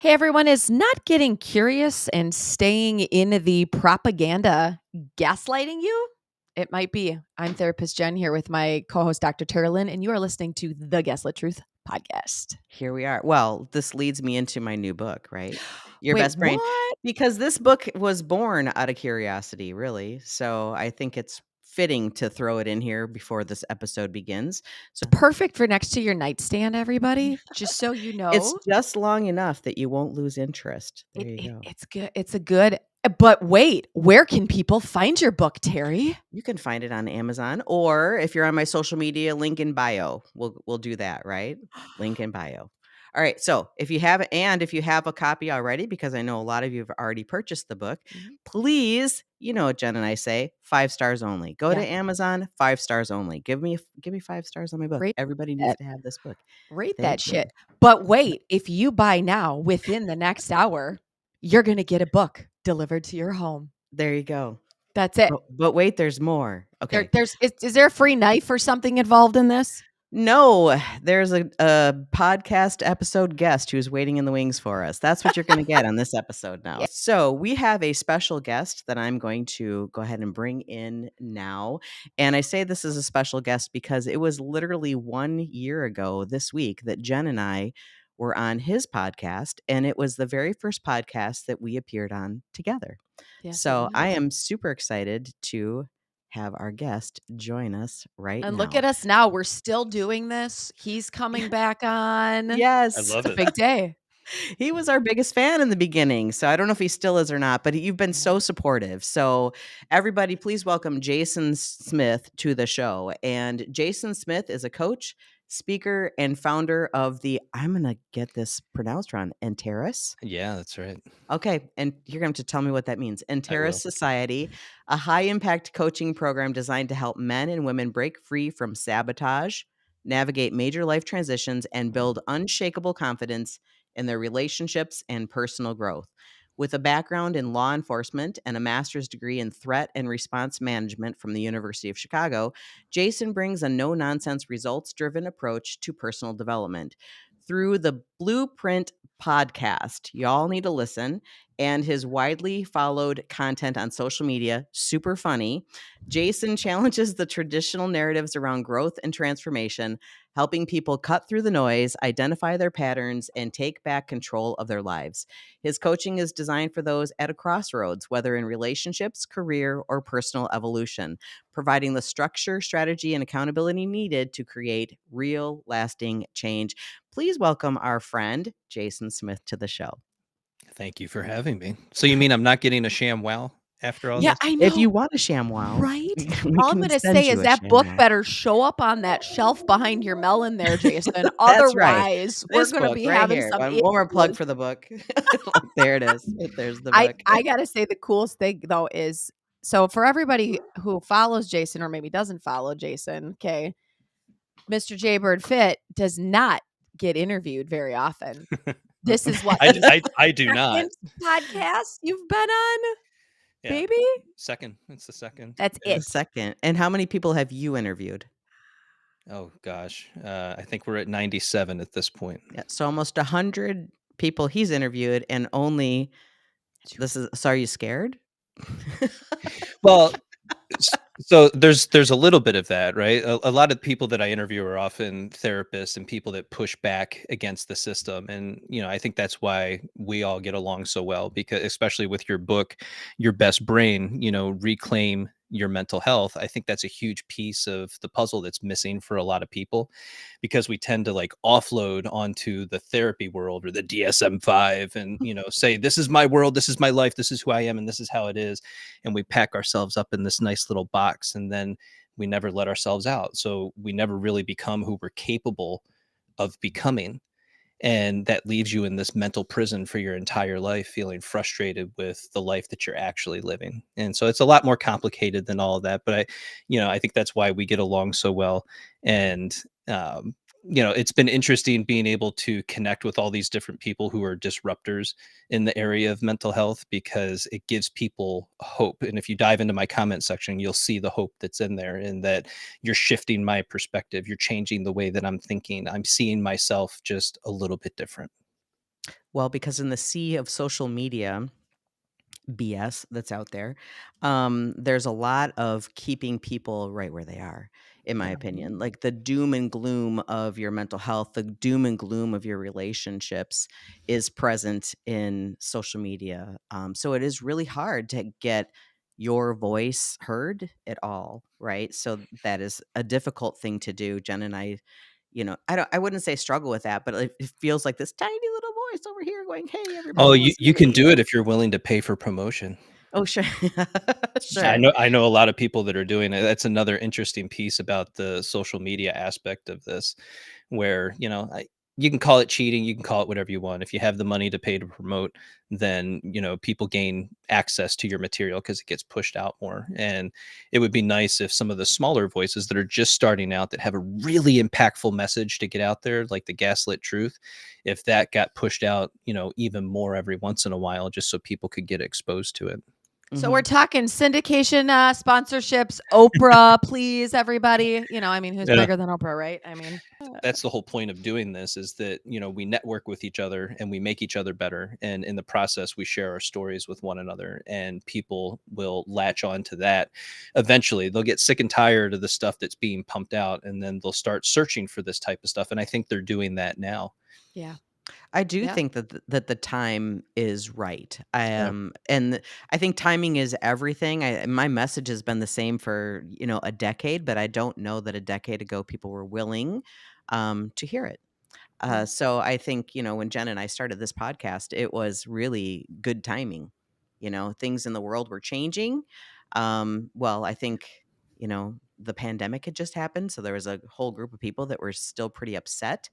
Hey everyone, is not getting curious and staying in the propaganda gaslighting you? It might be. I'm therapist Jenn here with my co-host Dr. Teralyn, and you are listening to the Gaslit Truth Podcast. Here we are. Well, this leads me into my new book, right? Your Wait, Best Brain. what? Because this book was born out of curiosity, really. So I think it's fitting to throw it in here before this episode begins. So It's perfect for next to your nightstand, everybody. Just so you it's know. just long enough that you won't lose interest. There It, you it go. it's good. It's a good but wait, where can people find your book, Terry? You can find it on Amazon, or if you're on my social media, link in bio. We'll do that, right? Link in bio. All right. So if you have a copy already, because I know a lot of you have already purchased the book, Mhm. please, you know what Jen and I say, 5 stars only. Go to Yeah, Amazon, 5 stars only. Give me 5 stars on my book. rate Everybody needs that. to have this book. Rate Thank that you. shit. But wait, if you buy now within the next hour, you're gonna get a book delivered to your home. There you go. That's it. But wait, there's more. There, Okay. there's is there a free knife or something involved in this? No, there's a podcast episode guest who's waiting in the wings for us. That's what you're going to get on this episode now. Yeah. So, we have a special guest that I'm going to go ahead and bring in now. And I say this is a special guest because it was literally 1 year ago this week that Jen and I were on his podcast. And it was the very first podcast that we appeared on together. Yes, it So, was. I am super excited to have our guest join us right And look now. at us now. We're still doing this. He's coming back on. I Yes. love It's a it. big day. He was our biggest fan in the beginning, so I don't know if he still is or not, but you've been so Yeah. supportive. So everybody, please welcome Jason Smith to the show. And Jason Smith is a coach, speaker, and founder of the, I'm going to get this pronounced wrong, Enterus. Yeah, that's right. Okay, and you're going to have to tell me what that means. I Enterus will. Society, a high-impact coaching program designed to help men and women break free from sabotage, navigate major life transitions, and build unshakable confidence in their relationships and personal growth. With a background in law enforcement and a master's degree in threat and response management from the University of Chicago, Jason brings a no-nonsense, results-driven approach to personal development. Through the Blueprint podcast, y'all need to listen, and his widely followed content on social media, super funny. Jason challenges the traditional narratives around growth and transformation, helping people cut through the noise, identify their patterns, and take back control of their lives. His coaching is designed for those at a crossroads, whether in relationships, career, or personal evolution, providing the structure, strategy, and accountability needed to create real, lasting change. Please welcome our friend, Jason Smith, to the show. Thank you for having me. So you mean I'm not getting a sham wow after all Yeah, this? I If know. you want a ShamWow, Right? we All I'm can gonna send say you is a that book ShamWow. better show up on that shelf behind your melon there, Jason. That's right. Otherwise, we're This gonna book be right having here. some One more plug issues. for the book. There it is. There's the I book. I gotta say the coolest thing though is so for everybody who follows Jason or maybe doesn't follow Jason, okay, Mr. Jaybird Fit does not get interviewed very often. This is what I, the I, I do not. second podcast you've been on, Yeah. baby? Second. It's the second. That's Yeah. The it. second. And how many people have you interviewed? Oh gosh. I think we're at 97 at this point. Yeah, so almost 100 people he's interviewed, and only this is. So are you scared? Well, so there's a little bit of that, right? A lot of people that I interview are often therapists and people that push back against the system, and I think that's why we all get along so well, because especially with your book, Your Best Brain, reclaim your mental health. I think that's a huge piece of the puzzle that's missing for a lot of people, because we tend to like offload onto the therapy world or the DSM-5 and say, this is my world, this is my life, this is who I am, and this is how it is, and we pack ourselves up in this nice little box, and then we never let ourselves out, so we never really become who we're capable of becoming, and that leaves you in this mental prison for your entire life, feeling frustrated with the life that you're actually living. And so it's a lot more complicated than all of that, but I think that's why we get along so well. And um it's been interesting being able to connect with all these different people who are disruptors in the area of mental health, because it gives people hope. And if you dive into my comment section, you'll see the hope that's in there, and that you're shifting my perspective. You're changing the way that I'm thinking. I'm seeing myself just a little bit different. Well, because in the sea of social media BS that's out there, there's a lot of keeping people right where they are, in my Yeah. opinion. Like the doom and gloom of your mental health, the doom and gloom of your relationships is present in social media. So it is really hard to get your voice heard at all, right? So that is a difficult thing to do. Jen and I, I wouldn't say struggle with that, but it feels like this tiny little voice over here going, "Hey, Oh, everybody, you listen to can me." do it if you're willing to pay for promotion. Oh, sure. I Sure. know I know a lot of people that are doing it. That's another interesting piece about the social media aspect of this, where, you can call it cheating, you can call it whatever you want. If you have the money to pay to promote, then, people gain access to your material because it gets pushed out more. And it would be nice if some of the smaller voices that are just starting out that have a really impactful message to get out there, like the Gaslit Truth, if that got pushed out, even more every once in a while, just so people could get exposed to it. So we're Mhm. talking syndication, sponsorships, Oprah, please, everybody. Who's Yeah. bigger than Oprah, right? That's the whole point of doing this, is that, we network with each other and we make each other better. And in the process, we share our stories with one another, and people will latch on to that. Eventually, they'll get sick and tired of the stuff that's being pumped out, and then they'll start searching for this type of stuff. And I think they're doing that now. Yeah. I do Yeah. think that the time is right. Yeah. And I think timing is everything. My message has been the same for, a decade, but I don't know that a decade ago people were willing to hear it. Yeah. So I think, when Jen and I started this podcast, it was really good timing. Things in the world were changing. Well, I think, the pandemic had just happened. So there was a whole group of people that were still pretty upset,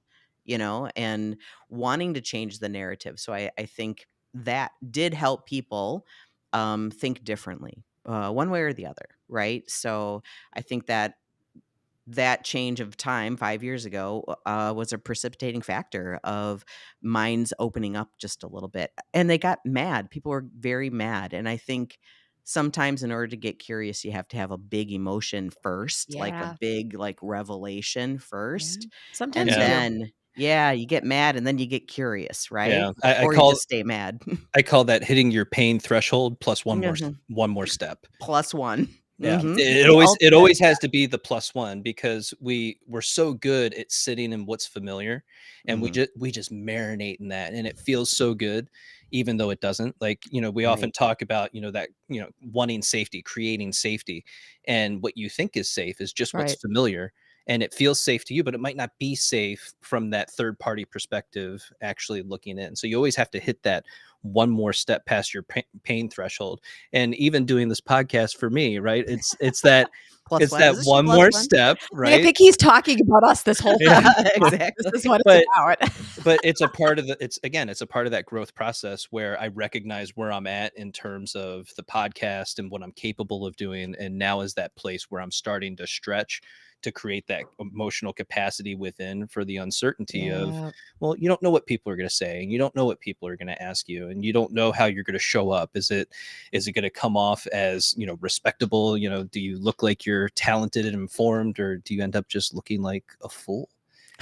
and wanting to change the narrative. So I think that did help people think differently, one way or the other. Right. So I think that change of time 5 years ago, was a precipitating factor of minds opening up just a little bit, and they got mad. People were very mad, and I think sometimes in order to get curious, you have to have a big emotion first, like a Yeah. big, like, revelation Yeah. first, Sometimes and you Yeah. do. then yeah, you get mad, and then you get curious, right? Yeah. I Or you call just stay mad. I call that hitting your pain threshold plus Mhm. one more step. Plus one. Yeah, Mhm. it The always it ultimate. always has to be the plus one, because we're so good at sitting in what's familiar, and we Mhm. just marinate in that, and it feels so good, even though it doesn't. Like, we often Right. talk about, that, wanting safety, creating safety, and what you think is safe is just what's Right. familiar, and it feels safe to you, but it might not be safe from that third party perspective actually looking in. So you always have to hit that one more step past your pain threshold. And even doing this podcast for me, right, it's that Plus it's one. that Is this your one plus more one? step, I right? think he's talking about us this whole Yeah. time. This is Exactly. what it's but about. but it's a part of it's a part of that growth process where I recognize where I'm at in terms of the podcast and what I'm capable of doing, and now is that place where I'm starting to stretch to create that emotional capacity within for the uncertainty of, Yeah. well, you don't know what people are going to say, and you don't know what people are going to ask you, and you don't know how you're going to show up. Is it going to come off as, respectable? Do you look like you're talented and informed, or do you end up just looking like a fool?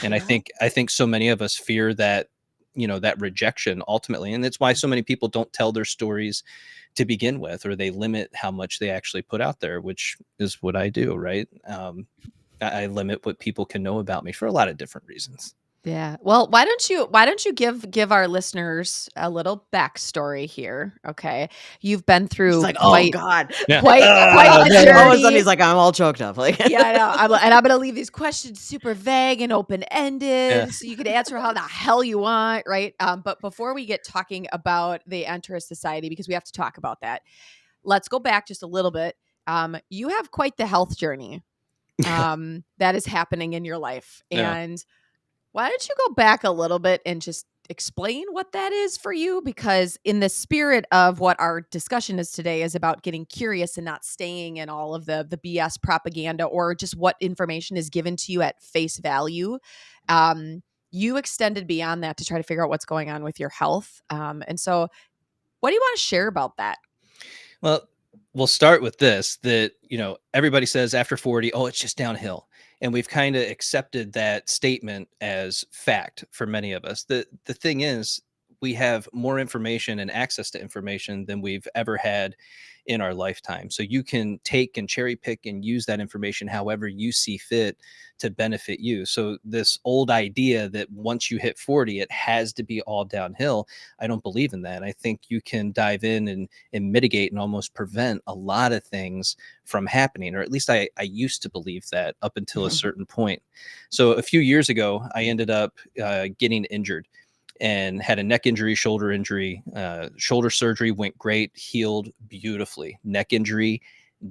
And I Yeah. think I think so many of us fear that, that rejection ultimately. And it's why so many people don't tell their stories to begin with, or they limit how much they actually put out there, which is what I do, right? I limit what people can know about me for a lot of different reasons. Yeah. Well, why don't you give our listeners a little backstory here? Okay. You've been He's through like, "Oh quite god." Yeah. quite the All of a sudden journey. he's like, "I'm all choked up." Like Yeah, I know. I'm gonna leave these questions super vague and open Yeah. ended, so you can answer how the hell you want, right? But before we get talking about the Enterus Society, because we have to talk about that, let's go back just a little bit. You have quite the health journey that is happening in your life, Yeah. and why don't you go back a little bit and just explain what that is for you? Because in the spirit of what our discussion is today is about getting curious and not staying in all of the BS propaganda or just what information is given to you at face value. You extended beyond that to try to figure out what's going on with your health. And so what do you want to share about that? Well, we'll start with this, that, everybody says after 40, oh, it's just downhill. And we've kind of accepted that statement as fact for many of us. The thing is, we have more information and access to information than we've ever had in our lifetime. So you can take and cherry pick and use that information however you see fit to benefit you. So this old idea that once you hit 40, it has to be all downhill, I don't believe in that. I think you can dive in and mitigate and almost prevent a lot of things from happening, or at least I used to believe that up until a certain point. So a few years ago, I ended up getting injured and had a neck injury, shoulder injury. Shoulder surgery went great, healed beautifully. Neck injury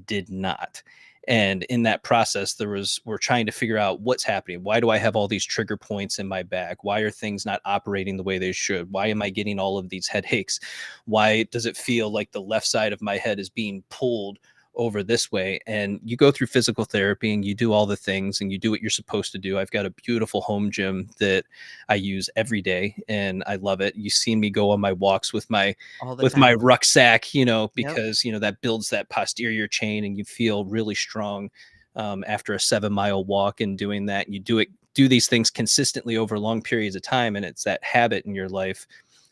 did not. And in that process, we're trying to figure out what's happening. Why do I have all these trigger points in my back? Why are things not operating the way they should? Why am I getting all of these headaches? Why does it feel like the left side of my head is being pulled over this way? And you go through physical therapy and you do all the things and you do what you're supposed to do. I've got a beautiful home gym that I use every day and I love it. You see me go on my walks with my All the time. rucksack, Yep. because that builds that posterior chain and you feel really strong after a 7-mile walk. And doing that, you do these things consistently over long periods of time, and it's that habit in your life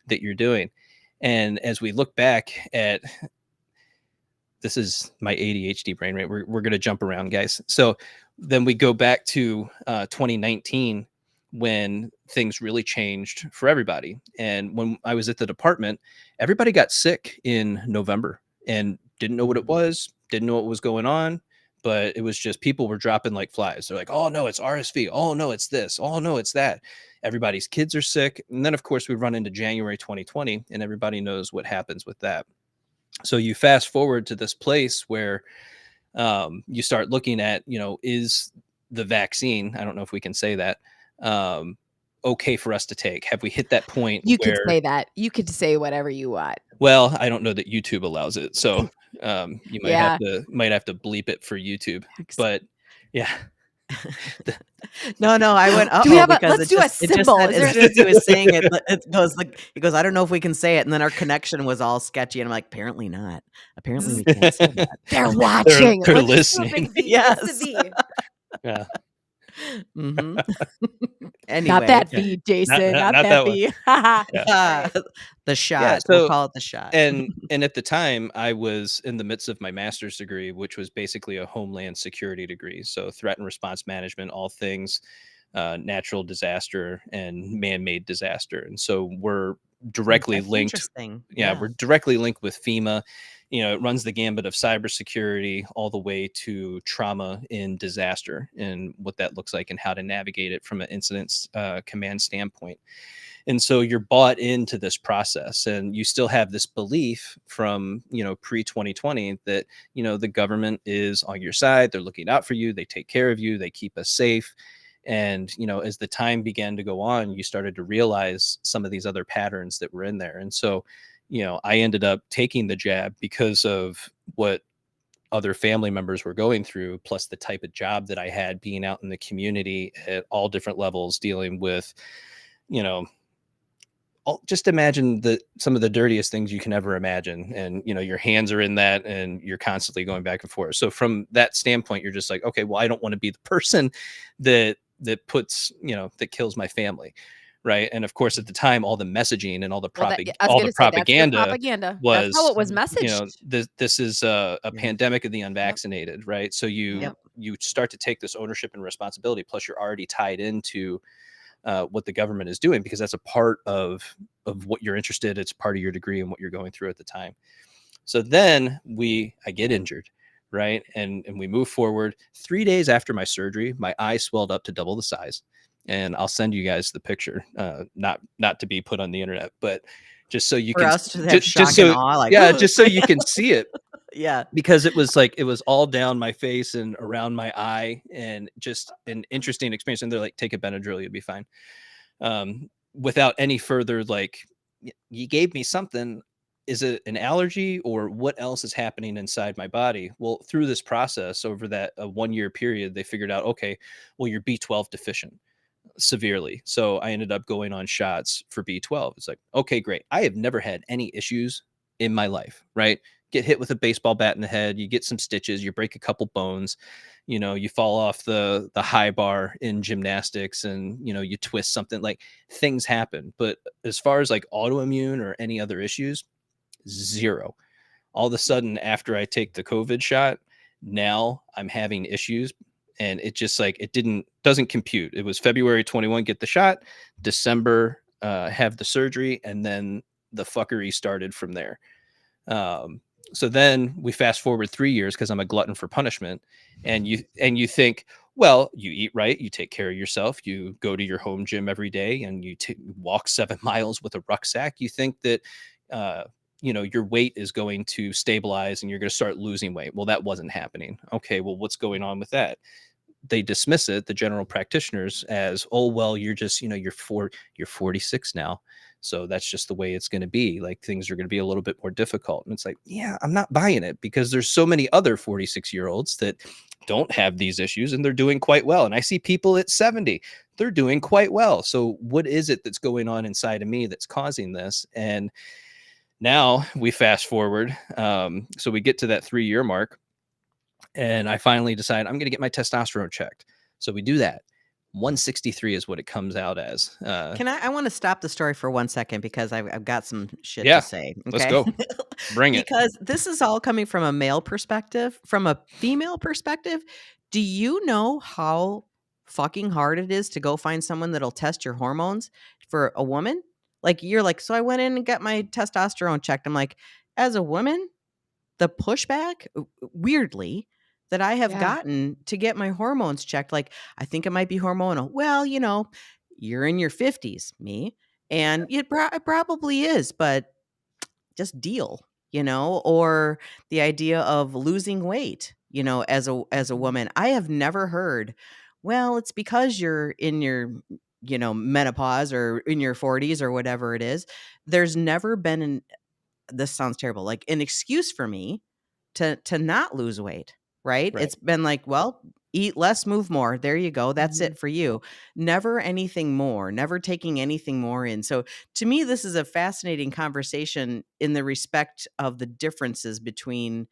that you're doing. And as we look back at, this is my ADHD brain, right? We're going to jump around, guys. So then we go back to 2019 when things really changed for everybody. And when I was at the department, everybody got sick in November and didn't know what it was, didn't know what was going on. But it was just people were dropping like flies. They're like, oh, no, it's RSV. Oh, no, it's this. Oh, no, it's that. Everybody's kids are sick. And then, of course, we run into January 2020, and everybody knows what happens with that. So you fast forward to this place where you start looking at, is the vaccine, I don't know if we can say that, okay for us to take? Have we hit that point You could where, say that. You could say whatever you want. well, I don't know that YouTube allows it. So you might Yeah. have to bleep it for YouTube, but yeah. No, I went, Do we have because let's do a it just symbol. said, Is there as soon as he was saying it, it goes like, he goes, I don't know if we can say it. And then our connection was all sketchy. And I'm like, apparently not. Apparently we can't say that. They're watching. They're Let's just do a listening. big V. Yes. What's the V? Yeah. Anyway. Not that V, Jason. Not Not that that V. Yeah. The shot. Yeah, We'll call it the shot. and at the time I was in the midst of my master's degree, which was basically a homeland security degree. So threat and response management, all things natural disaster and man-made disaster. And so we're directly That's linked. interesting. Yeah, we're directly linked with FEMA. It runs the gambit of cybersecurity all the way to trauma in disaster and what that looks like and how to navigate it from an incident command standpoint. And so you're bought into this process, and you still have this belief from, pre 2020 that, the government is on your side. They're looking out for you. They take care of you. They keep us safe. And, as the time began to go on, you started to realize some of these other patterns that were in there. And so, I ended up taking the jab because of what other family members were going through, plus the type of job that I had being out in the community at all different levels, dealing with, just imagine some of the dirtiest things you can ever imagine. And, your hands are in that and you're constantly going back and forth. So from that standpoint, you're just like, okay, well, I don't want to be the person that puts, that kills my family. Right. And of course, at the time, all the messaging and all the propaganda was, That's how it was messaged. this is a pandemic of the unvaccinated. Right. So you start to take this ownership and responsibility. Plus, you're already tied into what the government is doing, because that's a part of what you're interested. It's part of your degree and what you're going through at the time. So then I get injured, right? And we move forward. 3 days after my surgery, my eye swelled up to double the size. And I'll send you guys the picture, not to be put on the internet, but just so you For can us to have shock and awe, like, just so you can see it. Yeah. Because it was all down my face and around my eye, and just an interesting experience. And they're like, take a Benadryl, you'll be fine. Without any further, like, you gave me something. Is it an allergy or what else is happening inside my body? Well, through this process over that 1 year period, they figured out, okay, well, you're B12 deficient severely. So I ended up going on shots for B12. It's like, okay, great. I have never had any issues in my life, right? get hit with a baseball bat in the head, you get some stitches, you break a couple bones, you fall off the high bar in gymnastics, and you twist something. Like, things happen. But as far as like autoimmune or any other issues, zero. All of a sudden, after I take the COVID shot, now I'm having issues, and it just like it doesn't compute. It was February 21, get the shot, December have the surgery, and then the fuckery started from there. So then we fast forward 3 years, because I'm a glutton for punishment, and you think, well, you eat right, you take care of yourself, you go to your home gym every day, and you walk 7 miles with a rucksack. You think that your weight is going to stabilize and you're going to start losing weight. Well, that wasn't happening. Okay, well, what's going on with that? They dismiss it, the general practitioners, as, oh, well, you're just, you're 46 now. So that's just the way it's going to be. Like, things are going to be a little bit more difficult. And it's like, yeah, I'm not buying it, because there's so many other 46-year-olds that don't have these issues and they're doing quite well. And I see people at 70, they're doing quite well. So what is it that's going on inside of me that's causing this? And now we fast forward. So we get to that 3-year mark, and I finally decide I'm going to get my testosterone checked. So we do that. 163 is what it comes out as. I want to stop the story for 1 second, because I've got some shit Yeah, to say. let's Okay. go. Bring it. Because this is all coming from a male perspective. From a female perspective, do you know how fucking hard it is to go find someone that'll test your hormones for a woman? Like, you're like, so I went in and got my testosterone checked. I'm like, as a woman, the pushback, weirdly, that I have Yeah. gotten to get my hormones checked, like, I think it might be hormonal. Well, you're in your 50s, me, and it probably is, but just deal, or the idea of losing weight, as a Mhm. woman. I have never heard, well, it's because you're in your, menopause, or in your 40s, or whatever it is. There's never been this sounds terrible, like an excuse for me to not lose weight, right? Right. It's been like, well, eat less, move more. There you go. That's Mhm. it for you. Never anything more, never taking anything more in. So to me, this is a fascinating conversation in the respect of the differences between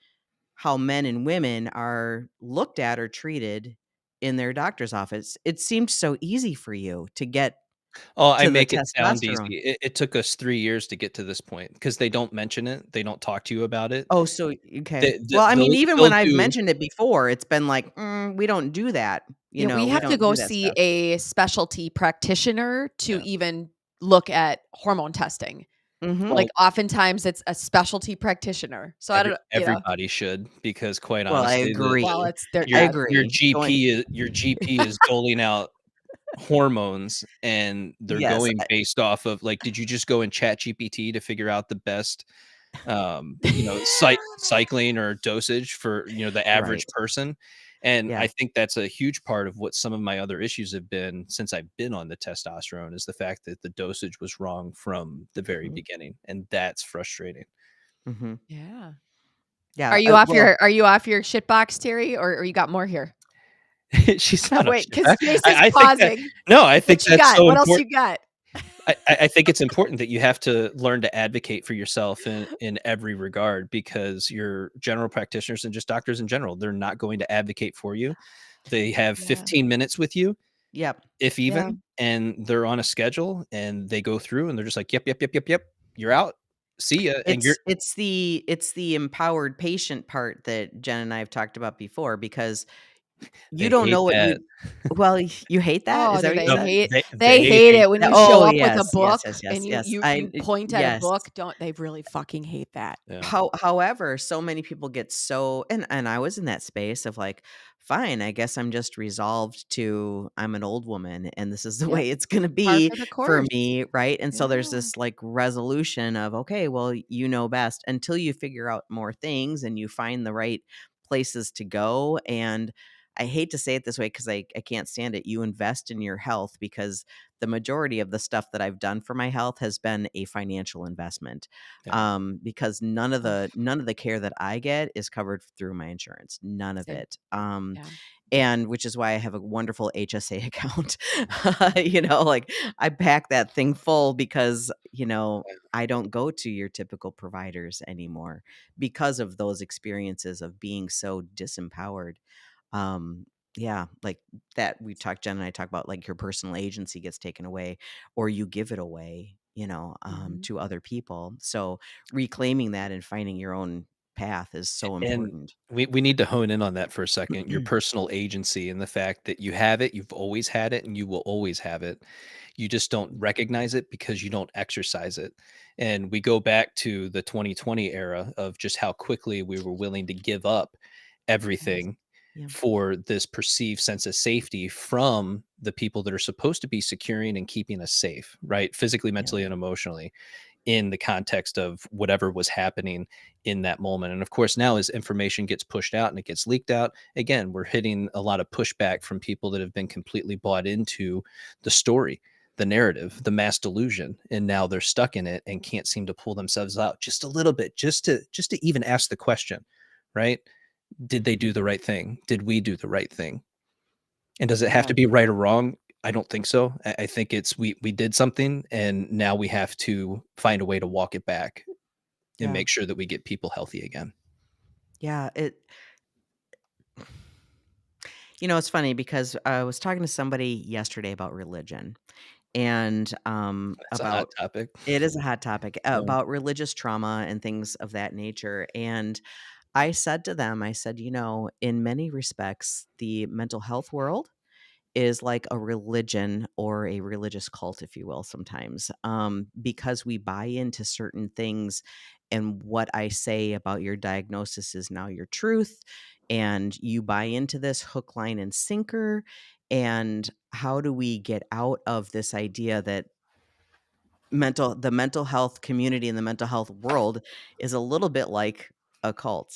how men and women are looked at or treated in their doctor's office. It seemed so easy for you to get Oh, I to the make it sound testosterone. easy. It took us 3 years to get to this point, because they don't mention it. They don't talk to you about it. Oh, so okay. They, Well, I mean, even when they'll I've do. mentioned it before, it's been like, we don't do that. Yeah, we We have to don't go do that see stuff. a specialty practitioner to Yeah. even look at hormone testing. Mhm. Like, Well, oftentimes it's a specialty practitioner. So I don't everybody should, because quite Well, I honestly, well, agree. it's there, I yeah. your agree. Going GP is doling out hormones, and they're Yes. going based off of, like, did you just go in chat GPT to figure out the best cycling or dosage for the average Right. person? And Yeah. I think that's a huge part of what some of my other issues have been since I've been on the testosterone, is the fact that the dosage was wrong from the very Mhm. beginning, and that's frustrating. Mhm. Yeah. Yeah, well, Are you off your shit box, Terry, or you got more here? She's not on Wait, shit. because Face is I think that pausing. no, I think What you that's got? so What else important. you got? I think it's important that you have to learn to advocate for yourself in every regard, because your general practitioners and just doctors in general, they're not going to advocate for you. They have Yeah. 15 minutes with you, yep. if Yeah. even, and they're on a schedule, and they go through and they're just like, yep, yep, yep, yep, yep. You're out. See ya. And you're It's the empowered patient part that Jen and I have talked about before, because you they don't hate know what that. you well, you hate that? Is Oh, that do what you they No, said? hate they they hate hate it when that. you show Oh, up with a yes, yes, book yes, yes, and you yes. you you point at a Yes. book? Don't they really fucking hate that? Yeah. However, so many people get so, and I was in that space of like, fine, I guess I'm just resolved to, I'm an old woman and this is the Yep. way it's going to Par be for the for course. me, right? And so there's Yeah. this like resolution of, okay, well, you know best, until you figure out more things and you find the right places to go. And I hate to say it this way, because I can't stand it. You invest in your health, because the majority of the stuff that I've done for my health has been a financial investment, Yeah. because none of the care that I get is covered through my insurance, none of Same. it. Yeah. And which is why I have a wonderful HSA account. Like I pack that thing full because, I don't go to your typical providers anymore because of those experiences of being so disempowered. Um, yeah, like that Jen and I talk about, like, your personal agency gets taken away or you give it away, Mhm. to other people. So reclaiming that and finding your own path is so And important. we need to hone in on that for a second, your personal agency and the fact that you have it, you've always had it, and you will always have it. You just don't recognize it because you don't exercise it. And we go back to the 2020 era of just how quickly we were willing to give up Yes. everything Yeah. for this perceived sense of safety from the people that are supposed to be securing and keeping us safe, right? Physically, Yeah. mentally, and emotionally, in the context of whatever was happening in that moment. And of course, now as information gets pushed out and it gets leaked out, again, we're hitting a lot of pushback from people that have been completely bought into the story, the narrative, the mass delusion, and now they're stuck in it and can't seem to pull themselves out just a little bit, just to even ask the question, right? Did they do the right thing? Did we do the right thing? And does it have Yeah. to be right or wrong? I don't think so. I think it's we did something and now we have to find a way to walk it back and Yeah. make sure that we get people healthy again. Yeah. It's funny because I was talking to somebody yesterday about religion and That's a hot about topic. it is a hot topic Yeah. about religious trauma and things of that nature. And I said to them, I said, in many respects, the mental health world is like a religion or a religious cult, if you will, sometimes, because we buy into certain things. And what I say about your diagnosis is now your truth. And you buy into this hook, line, and sinker. And how do we get out of this idea that the mental health community and the mental health world is a little bit like a cult?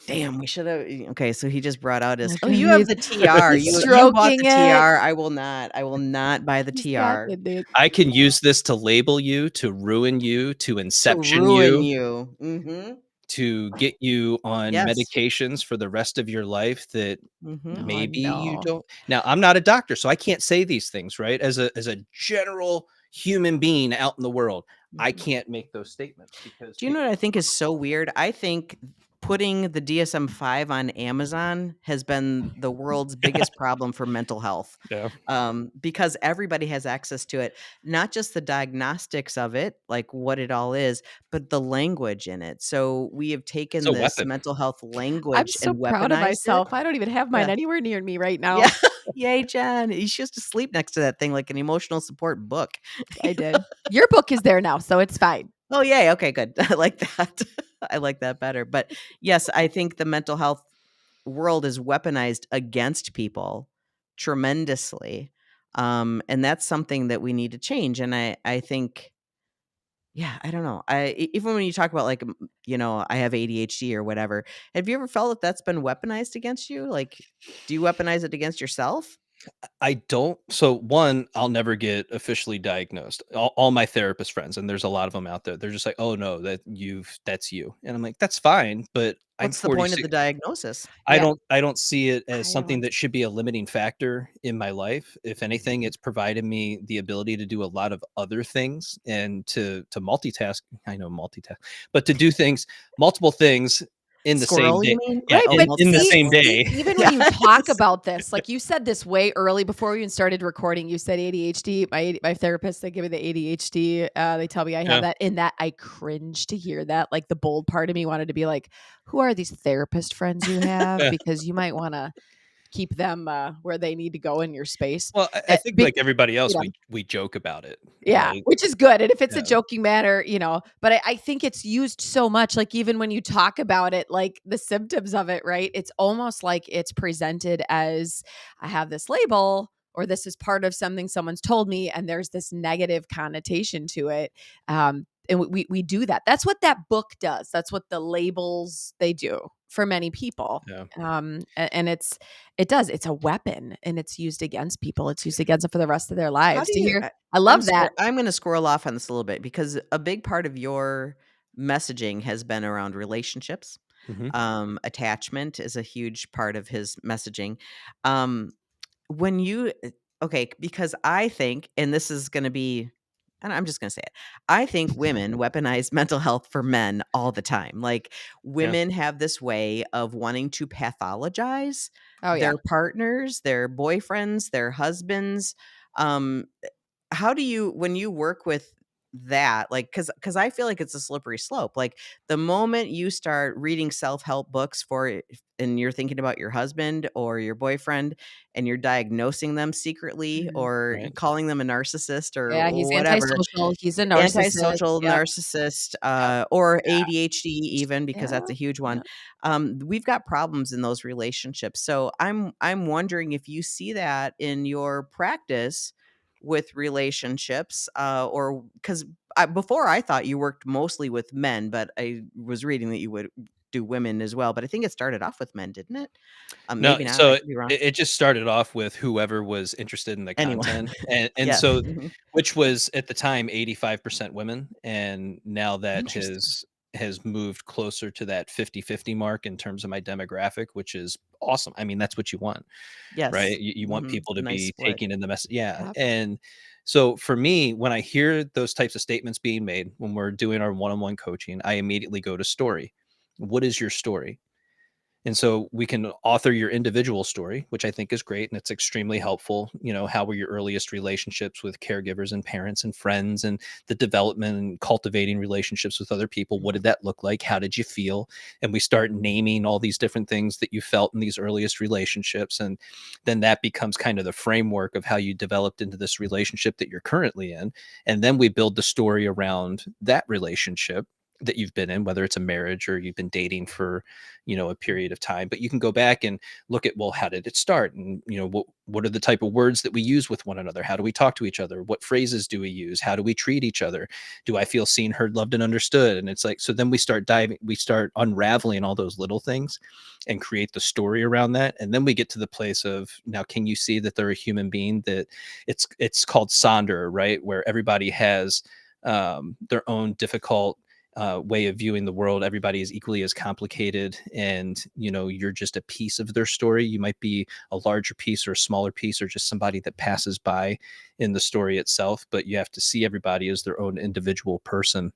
Damn, we should have. Okay, so he just brought out his. Oh, Okay, you have the TR. he's You bought the stroking it. TR. I will not. I will not buy the He's got TR it, dude. I can use this to label you, to ruin you, to to inception ruin you, you. Mm-hmm. to get you on Yes. medications for the rest of your life that Mm-hmm. Oh, maybe you no. don't. Now, I'm not a doctor, so I can't say these things, right? As a general human being out in the world, I Mm-hmm. can't make those statements because Do you know people. what I think is so weird? I think putting the DSM-5 on Amazon has been the world's biggest problem for mental health, Yeah. because everybody has access to it, not just the diagnostics of it, like what it all is, but the language in it. So we have It's taken a this weapon. mental health I'm language so and proud of weaponized it. myself. I don't even have mine Yeah. anywhere near me right Yeah. now. Yay, Jen. You should just sleep next to that thing like an emotional support book. I did. Your book is there now, so it's fine. Oh, yay. Okay, good. I like that. I like that better. But yes, I think the mental health world is weaponized against people tremendously. And that's something that we need to change. And I think, yeah, I don't know. Even when you talk about, like, I have ADHD or whatever, have you ever felt that that's been weaponized against you? Like, do you weaponize it against yourself? I don't. So one, I'll never get officially diagnosed. All my therapist friends, and there's a lot of them out there, they're just like, "Oh no, that's you," and I'm like, "That's fine," but I'm What's the point of the 46. diagnosis? I Yeah, don't see it as I something don't. that should be a limiting factor in my life. If anything, it's provided me the ability to do a lot of other things and to multitask. I know multitask, but to do things, multiple things in the same Squirrel, you day. mean? Yeah, Right, Oh, but in the multitask same squirrel. see, day. even when Yeah. you talk about this, like you said this way early before we even started recording, you said ADHD. My therapist, they give me the ADHD. They tell me I have Yeah. that. In that, I cringe to hear that. Like the bold part of me wanted to be like, "Who are these therapist friends you have? Yeah. Because you might want to keep them where they need to go in your space." Well, I think Big, like everybody you else, know. we joke about it, Yeah, right? which is good, and if it's a Yeah. joking manner, but I think it's used so much, like, even when you talk about it, like, the symptoms of it, right? It's almost like it's presented as, "I have this label," or, "This is part of something someone's told me," and there's this negative connotation to it, and we do that. That's what that book does. That's what the labels they do for many people. Yeah. And it's a weapon, and it's used against people. It's used against them for the rest of their How lives do to you hear. I love that. I'm gonna squirrel off on this a little bit because a big part of your messaging has been around relationships. Mhm. Attachment is a huge part of his messaging. Um, when you okay, because I think, and this is gonna be, and I'm just gonna say it. I think women weaponize mental health for men all the time. Like, Yeah. women have this way of wanting to pathologize Oh, yeah. their partners, their boyfriends, their husbands. Um, how do you, when you work with that, like, because I feel like it's a slippery slope. Like, the moment you start reading self-help books and you're thinking about your husband or your boyfriend, and you're diagnosing them secretly Mhm. or Right. calling them a narcissist or Yeah, he's whatever, antisocial, he's a narcissist. antisocial Yep, narcissist, yep, or ADHD even, because yeah, that's a huge one. yeah. We've got problems in those relationships. So I'm wondering if you see that in your practice with relationships, or because before I thought you worked mostly with men, but I was reading that you would do women as well. But I think it started off with men, didn't it? No, Maybe not. so I it could be wrong. it just started off with whoever was interested in the Anyone. content, and Yes. so Mhm. which was at the time 85% women, and now that Interesting. has moved closer to that 50-50 mark in terms of my demographic, which is awesome. I mean, that's what you want, right? Yes. You want Hmm. people to Nice be split. taking in the mess. Yeah. Yep. And so for me, when I hear those types of statements being made when we're doing our one-on-one coaching, I immediately go to story. What is your story? And so we can author your individual story, which I think is great. And it's extremely helpful. How were your earliest relationships with caregivers and parents and friends, and the development and cultivating relationships with other people? What did that look like? How did you feel? And we start naming all these different things that you felt in these earliest relationships. And then that becomes kind of the framework of how you developed into this relationship that you're currently in. And then we build the story around that relationship that you've been in, whether it's a marriage or you've been dating for a period of time. But you can go back and look at, well, how did it start? And what are the type of words that we use with one another? How do we talk to each other? What phrases do we use? How do we treat each other? Do I feel seen, heard, loved, and understood? And it's like, so then we start unraveling all those little things and create the story around that. And then we get to the place of, now can you see that they're a human being? That it's called sonder, right? Where everybody has their own difficult way of viewing the world. Everybody is equally as complicated, and you're just a piece of their story. You might be a larger piece or a smaller piece, or just somebody that passes by in the story itself, but you have to see everybody as their own individual person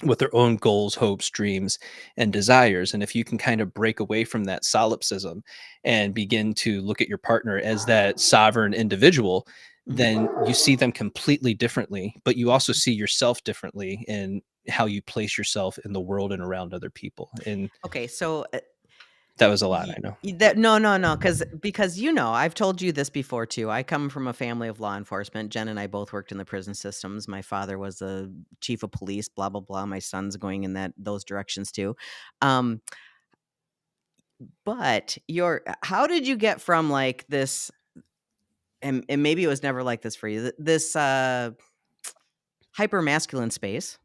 with their own goals, hopes, dreams, and desires. And if you can kind of break away from that solipsism and begin to look at your partner as that sovereign individual, Mhm. then you see them completely differently, but you also Mhm. see yourself differently in how you place yourself in the world and around other people. And Okay, so that was a lot, I know. that no, no, no, because I've told you this before too. I come from a family of law enforcement. Jen and I both worked in the prison systems. My father was a chief of police, blah blah blah. My son's going in those directions too. Um, but how did you get from like this, and maybe it was never like this for you, this hyper masculine space,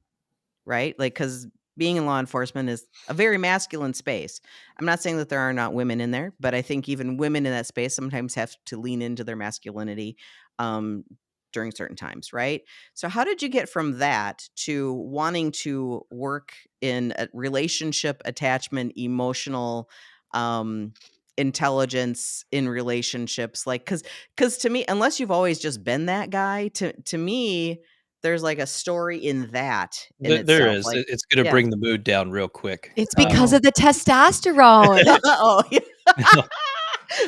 right? Like, because being in law enforcement is a very masculine space. I'm not saying that there are not women in there, but I think even women in that space sometimes have to lean into their masculinity um, during certain times, right? So, how did you get from that to wanting to work in a relationship, attachment, emotional um, intelligence in relationships? Like, because to me, unless you've always just been that guy, to me, there's like a story in that in There itself, is. like It's going to yeah. bring the mood down real quick. It's because of the testosterone. Oh, yeah. We'll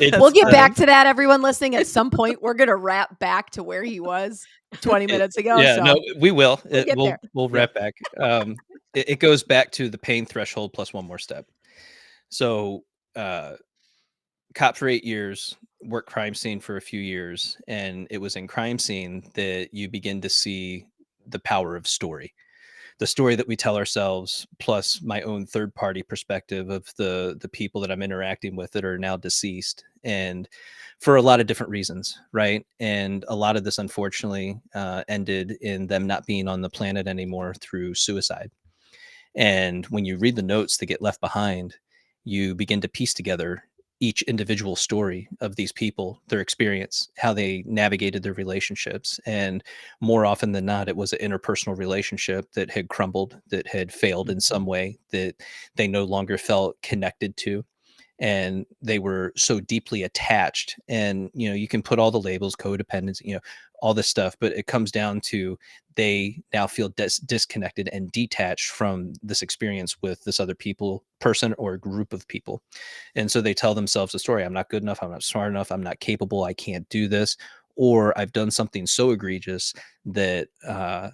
That's It's get back funny. to that, everyone listening. At some point, we're gonna wrap back to where he was 20 It minutes ago, yeah, no, so we will. we'll get there. We'll Yep. wrap back. It goes back to the pain threshold plus one more step. So, uh, cop for 8 years, worked crime scene for a few years, and it was in crime scene that you begin to see the power of story. The story that we tell ourselves, plus my own third party perspective of the people that I'm interacting with that are now deceased, and for a lot of different reasons, right? And a lot of this unfortunately ended in them not being on the planet anymore through suicide. And when you read the notes that get left behind, you begin to piece together each individual story of these people, their experience, how they navigated their relationships. And more often than not, it was an interpersonal relationship that had crumbled, that had failed in some Mhm. way, that they no longer felt connected to, and they were so deeply attached. And you can put all the labels, codependence, all this stuff, but it comes down to they now feel disconnected and detached from this experience with this other person or group of people. And so they tell themselves a story: I'm not good enough, I'm not smart enough, I'm not capable, I can't do this, or I've done something so egregious that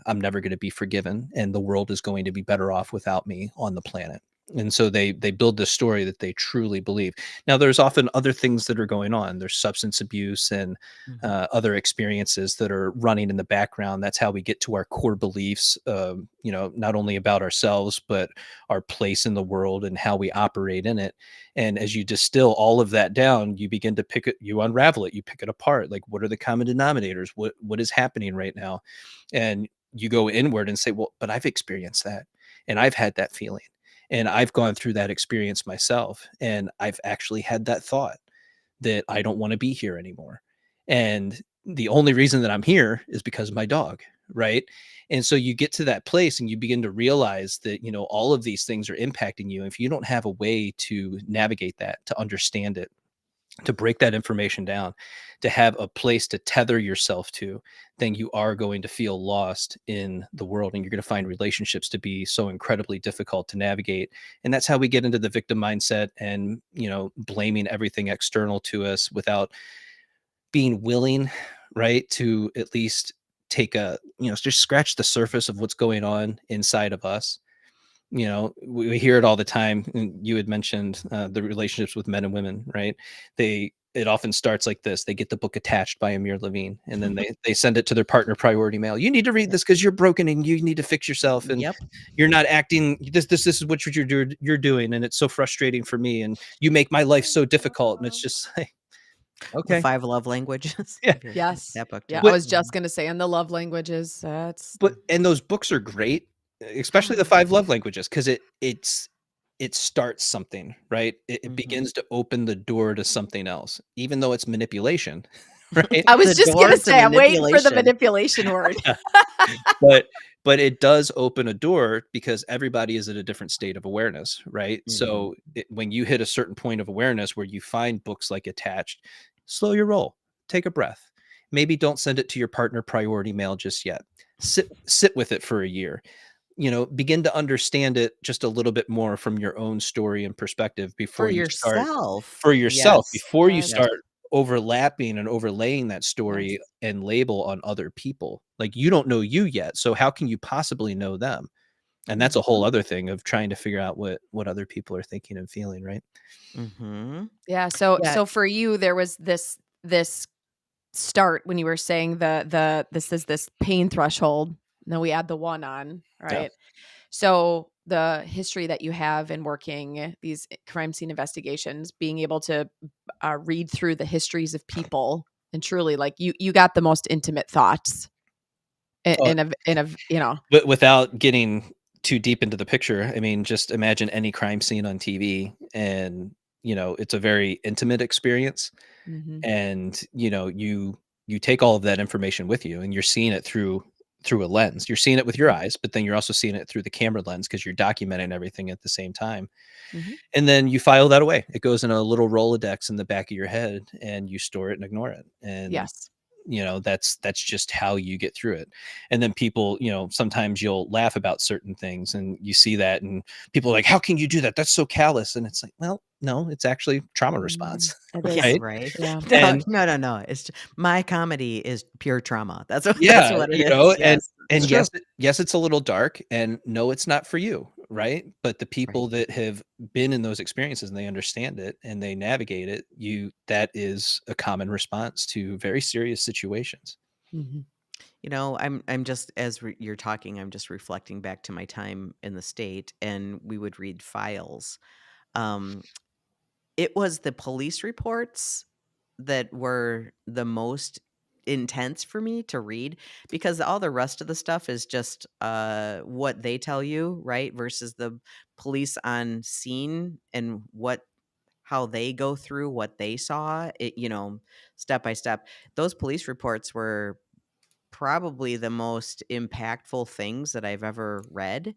I'm never going to be forgiven, and the world is going to be better off without me on the planet. And so they build this story that they truly believe. Now, there's often other things that are going on. There's substance abuse and Mhm. other experiences that are running in the background. That's how we get to our core beliefs, not only about ourselves, but our place in the world and how we operate in it. And as you distill all of that down, you begin to you unravel it, you pick it apart. Like, what are the common denominators? What is happening right now? And you go inward and say, well, but I've experienced that, and I've had that feeling, and I've gone through that experience myself, and I've actually had that thought that I don't want to be here anymore. And the only reason that I'm here is because of my dog, right? And so you get to that place and you begin to realize that, all of these things are impacting you. If you don't have a way to navigate that, to understand it, to break that information down, to have a place to tether yourself to, then you are going to feel lost in the world, and you're going to find relationships to be so incredibly difficult to navigate. And that's how we get into the victim mindset and, blaming everything external to us without being willing, right, to at least take just scratch the surface of what's going on inside of us. We hear it all the time. And you had mentioned the relationships with men and women, right? It often starts like this: they get the book Attached by Amir Levine, and then they send it to their partner priority mail. You need to read Yep. this because you're broken and you need to fix yourself, and Yep. you're not acting this is what you're doing, and it's so frustrating for me, and you make my life so difficult. And it's just like, The okay. 5 love languages. Yeah. Have you read Yes. that book Yeah, too? I But was just Mhm. gonna say, and the love languages, that's and those books are great, especially the 5 love languages, because it starts something, right? It Mhm. begins to open the door to something else, even though it's manipulation, right? I was The just door gonna to say, I'm waiting for the manipulation. manipulation word. But it does open a door because everybody is at a different state of awareness, right? Mhm. So when you hit a certain point of awareness where you find books like Attached, slow your roll, take a breath. Maybe don't send it to your partner priority mail just yet. Sit with it for a year. Begin to understand it just a little bit more from your own story and perspective For before you start yourself. for yourself, Yes. before you Yes. Yes, start overlapping and overlaying that story yes. and label on other people. Like, you don't know you yet, so how can you possibly know them? And that's a whole Mhm. other thing of trying to figure out what other people are thinking and feeling, right? Mhm. Yeah, so Yeah. so for you, there was this start when you were saying this is this pain threshold, and then we add the 1 on, Yeah. right? So the history that you have in working these crime scene investigations, being able to read through the histories of people, and truly, like, you got the most intimate thoughts Oh, in a. but without getting too deep into the picture, I mean, just imagine any crime scene on TV, and, it's a very intimate experience. Mhm, And you take all of that information with you, and you're seeing it through a lens. You're seeing it with your mhm, eyes, but then you're also seeing it through the camera lens because you're documenting everything at the same time. mhm. And then you file that away. It goes in a little Rolodex in the back of your head, and you store it and ignore it. And Yes. that's just how you get through it. And then people, sometimes you'll laugh about certain things, and you see that, and people are like, how can you do that? That's so callous. And it's like, well, no, it's actually trauma Mhm. response. It Yeah, is. Right. right. Yeah. No, And no, no, no. My comedy is pure trauma. That's yeah, what it is. and Yes. It's true. yes, it's a little dark, and no, it's not for you, right? But the Right. people that have been in those experiences, and they understand it and they navigate it, that is a common response to very serious situations. Mhm. I'm just you're talking, I'm just reflecting back to my time in the state, and we would read files. Um, it was the police reports that were the most intense for me to read, because all the rest of the stuff is just what they tell you, right? Versus the police on scene and how they go through what they saw, step by step. Those police reports were probably the most impactful things that I've ever read.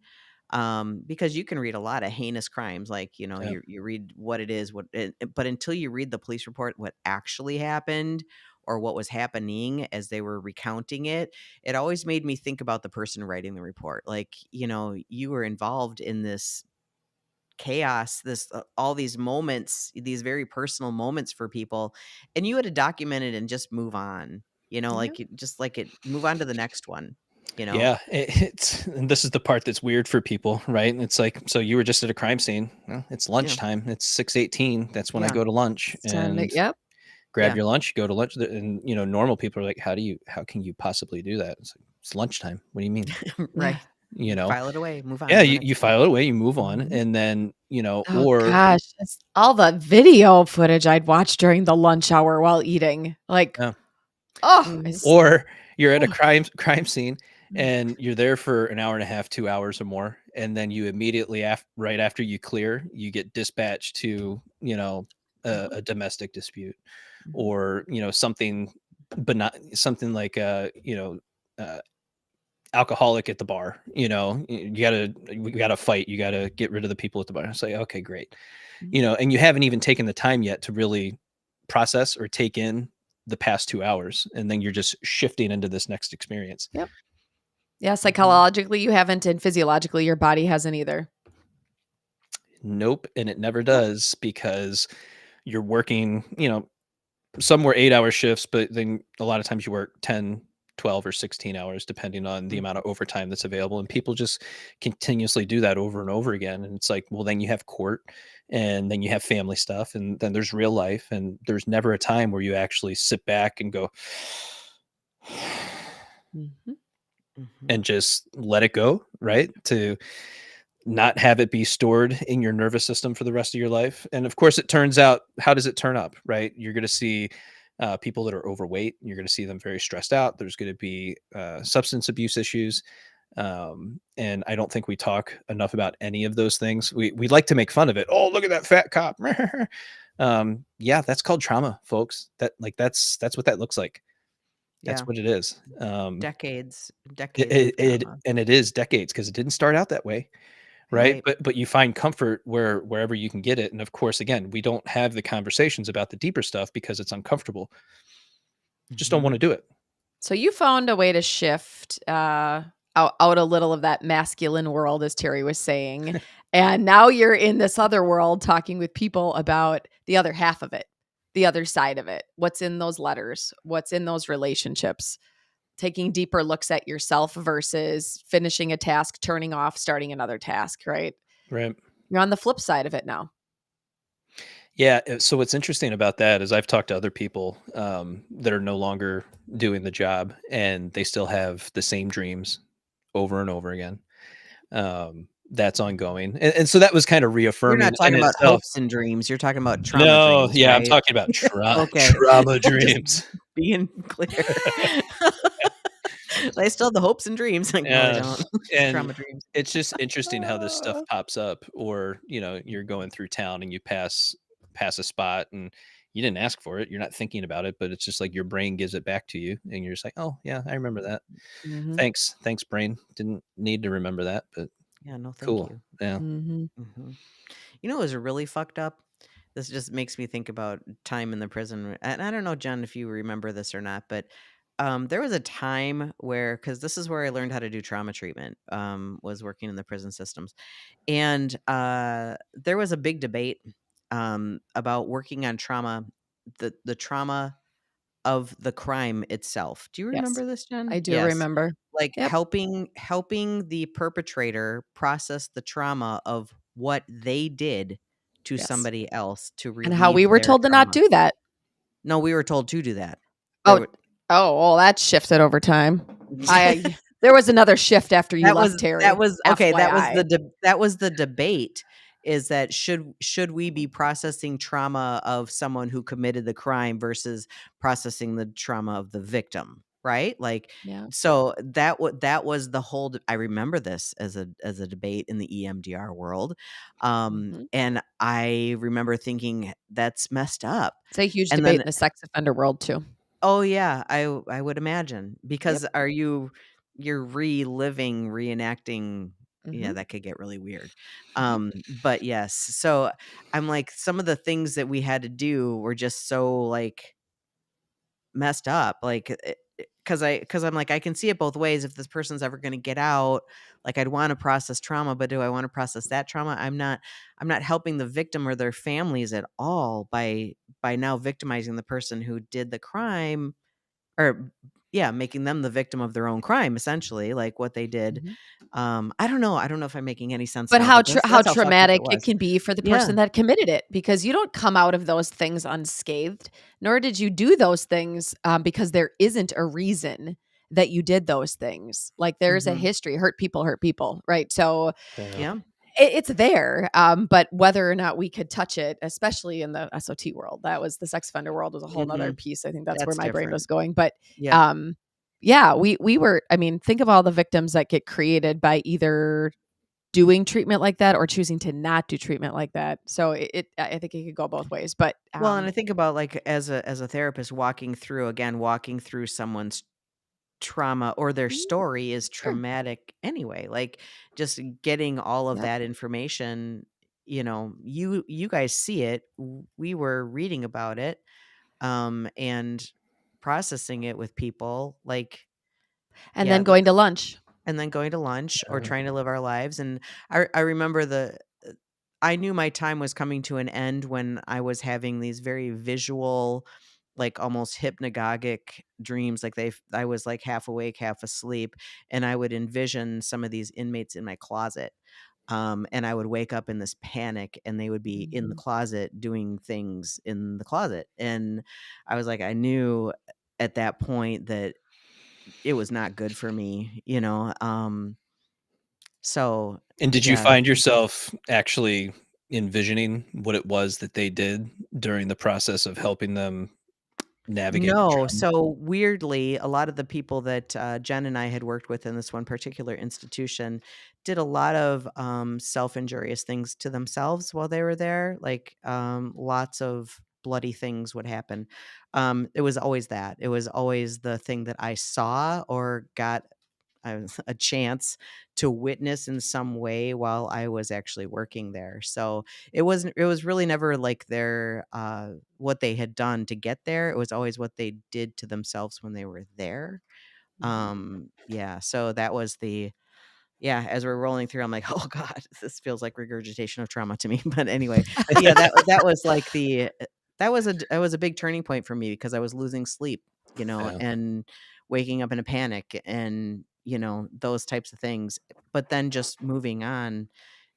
Because you can read a lot of heinous crimes, like, Yeah. you read what it is, but until you read the police report, what actually happened or what was happening as they were recounting it, it always made me think about the person writing the report. Like, you were involved in this chaos, this all these moments, these very personal moments for people, and you had to document it and just move on. Yeah. Move on to the next one. Yeah, and this is the part that's weird for people, right? It's like, so you were just at a crime scene. Well, it's Yeah, lunchtime. It's 6:18. That's when I yeah, go to lunch, It's time to, and yep. grab yeah. your lunch, go to lunch. And normal people are like, how can you possibly do that? It's like, it's lunchtime. What do you mean? Yeah. Right. File it away. Move on Yeah, to the you next one. file it away, you move on, Mhm. and then Oh or gosh, it's all the video footage I'd watch during the lunch hour while eating. Like, yeah. oh, Mhm. it's Or you're at a oh. crime scene, Mm. and you're there for an hour and a half, 2 hours or more, and then you immediately right after you clear, you get dispatched to, Mhm. a domestic dispute, Mhm. or, something, but not something like, uh, alcoholic at the bar. You gotta fight, you gotta get rid of the people at the bar. It's like, okay, great. Mhm. And you haven't even taken the time yet to really process or take in the past 2 hours, and then you're just shifting into this next experience. Yep. Yeah, Mhm. psychologically you haven't, and physiologically your body hasn't either. Nope, and it never Nope. does, because you're working, some were 8-hour shifts, but then a lot of times you work 10, 12, or 16 hours depending on the amount Mhm. of overtime that's available, and people just continuously do that over and over again, and it's like, well, then you have court, and then you have family stuff, and then there's real life, and there's never a time where you actually sit back and go Mhm. Mhm. and just let it go, right? To not have it be stored in your nervous system for the rest of your life. And of course, it turns out, how does it turn up, right? You're going to see people that are overweight. You're going to see them very stressed out. There's going to be substance abuse issues. And I don't think we talk enough about any of those things. We like to make fun of it. Oh, look at that fat cop. Yeah, that's called trauma, folks. That's what that looks like. That's Yeah. what it is. Decades of trauma. And it is decades, because it didn't start out that way. Right? Right. But you find comfort wherever you can get it, and of course, again, we don't have the conversations about the deeper stuff because it's uncomfortable. Just don't Mhm. wanna do it. So you found a way to shift out a little of that masculine world, as Terry was saying, and now you're in this other world talking with people about the other half of it, the other side of it. What's in those letters? What's in those relationships? Taking deeper looks at yourself versus finishing a task, turning off, starting another task. Right? Right. You're on the flip side of it now. Yeah, so what's interesting about that is I've talked to other people, that are no longer doing the job, and they still have the same dreams over and over again. That's ongoing, and so that was kinda You're reaffirming not in talking about itself. hopes and dreams. You're talking about trauma No, dreams, yeah, I'm right? talking about Okay. trauma Just dreams. being clear. They still have the hopes and dreams. Like, no, they Yeah, don't. and Trauma dreams. it's just interesting how this stuff Uh, pops up, or you're going through town and you pass a spot, and you didn't ask for it. You're not thinking about it, but it's just like your brain gives it back to you, and you're just like, oh yeah, I remember that. mhm, Thanks, brain. Didn't need to remember that, but Yeah, no, thank cool. you. Yeah. mhm. Mhm. What was really fucked up? This just makes me think about time in the prison. And I don't know, Jen, if you remember this or not, but there was a time where, because this is where I learned how to do trauma treatment, was working in the prison systems. And there was a big debate about working on trauma, the trauma of the crime itself. Do you Yes, remember this, Jen? I do Yes. remember. Like Yep. helping the perpetrator process the trauma of what they did to Yes. somebody else to And how we relieve were their told to not trauma. do that. No, we were told to do that. There Oh, wa well, that shifted over time. I There was another shift after you left, Terry. okay, FYI. that was the debate, is that should we be processing trauma of someone who committed the crime versus processing the trauma of the victim, right? Like, Yeah. so that was the whole. I remember this as a debate in the EMDR world, Mhm. and I remember thinking that's messed up. It's a huge And debate then, in the sex offender world too. oh yeah, I would imagine, Yep. because you're reliving, reenacting. Yeah, Mhm. that could get really weird. Mhm. But yes, so I'm like, some of the things that we had to do were just so like messed up, like, because I'm like, I can see it both ways. If this person's ever going to get out, like, I'd want to process trauma, but do I want to process that trauma? I'm not helping the victim or their families at all by now victimizing the person who did the crime, or yeah, making them the victim of their own crime, essentially, like what they did. Mhm. I don't know if I'm making any sense But now, but how that's how fucked up it traumatic it was. can be for the Yeah. person that committed it, because you don't come out of those things unscathed, nor did you do those things, because there isn't a reason that you did those things. Like, there's a Mhm. history. Hurt people, right? So Yeah. Yeah. it's there, but whether or not we could touch it, especially in the SOT world, that was the sex offender world was a whole nother Mhm. piece. I think that's where That's my brain different. was going. But Yep. um, yeah, we were. I mean, think of all the victims that get created by either doing treatment like that or choosing to not do treatment like that. So I think it could go both ways. But Well, and I think about, like, as a therapist, walking through someone's trauma or their mm, story is sure, traumatic anyway. Like, just getting all of yep. that information, you guys see it. We were reading about it, and processing it with people, like, And yeah, then going to lunch. and then going to lunch or Yeah. trying to live our lives. And I remember I knew my time was coming to an end when I was having these very visual, like almost hypnagogic dreams. Like, I was like half awake, half asleep, and I would envision some of these inmates in my closet. And I would wake up in this panic, and they would be in the Mhm. closet doing things in the closet. And I was like, I knew at that point that it was not good for me. So And did you yeah. find yourself actually envisioning what it was that they did during the process of helping them navigate the No, trauma? so weirdly, a lot of the people that, Jen and I had worked with in this one particular institution did a lot of, self-injurious things to themselves while they were there, like, lots of bloody things would happen. It was always that. It was always the thing that I saw or got a chance to witness in some way while I was actually working there. So it was really never like their what they had done to get there. It was always what they did to themselves when they were there. Mhm. Yeah, so that was the yeah, as we're rolling through, I'm like, "Oh god, this feels like regurgitation of trauma to me." But anyway, but yeah, that was like that was a big turning point for me, because I was losing sleep, Yeah. and waking up in a panic, and, those types of things. But then just moving on,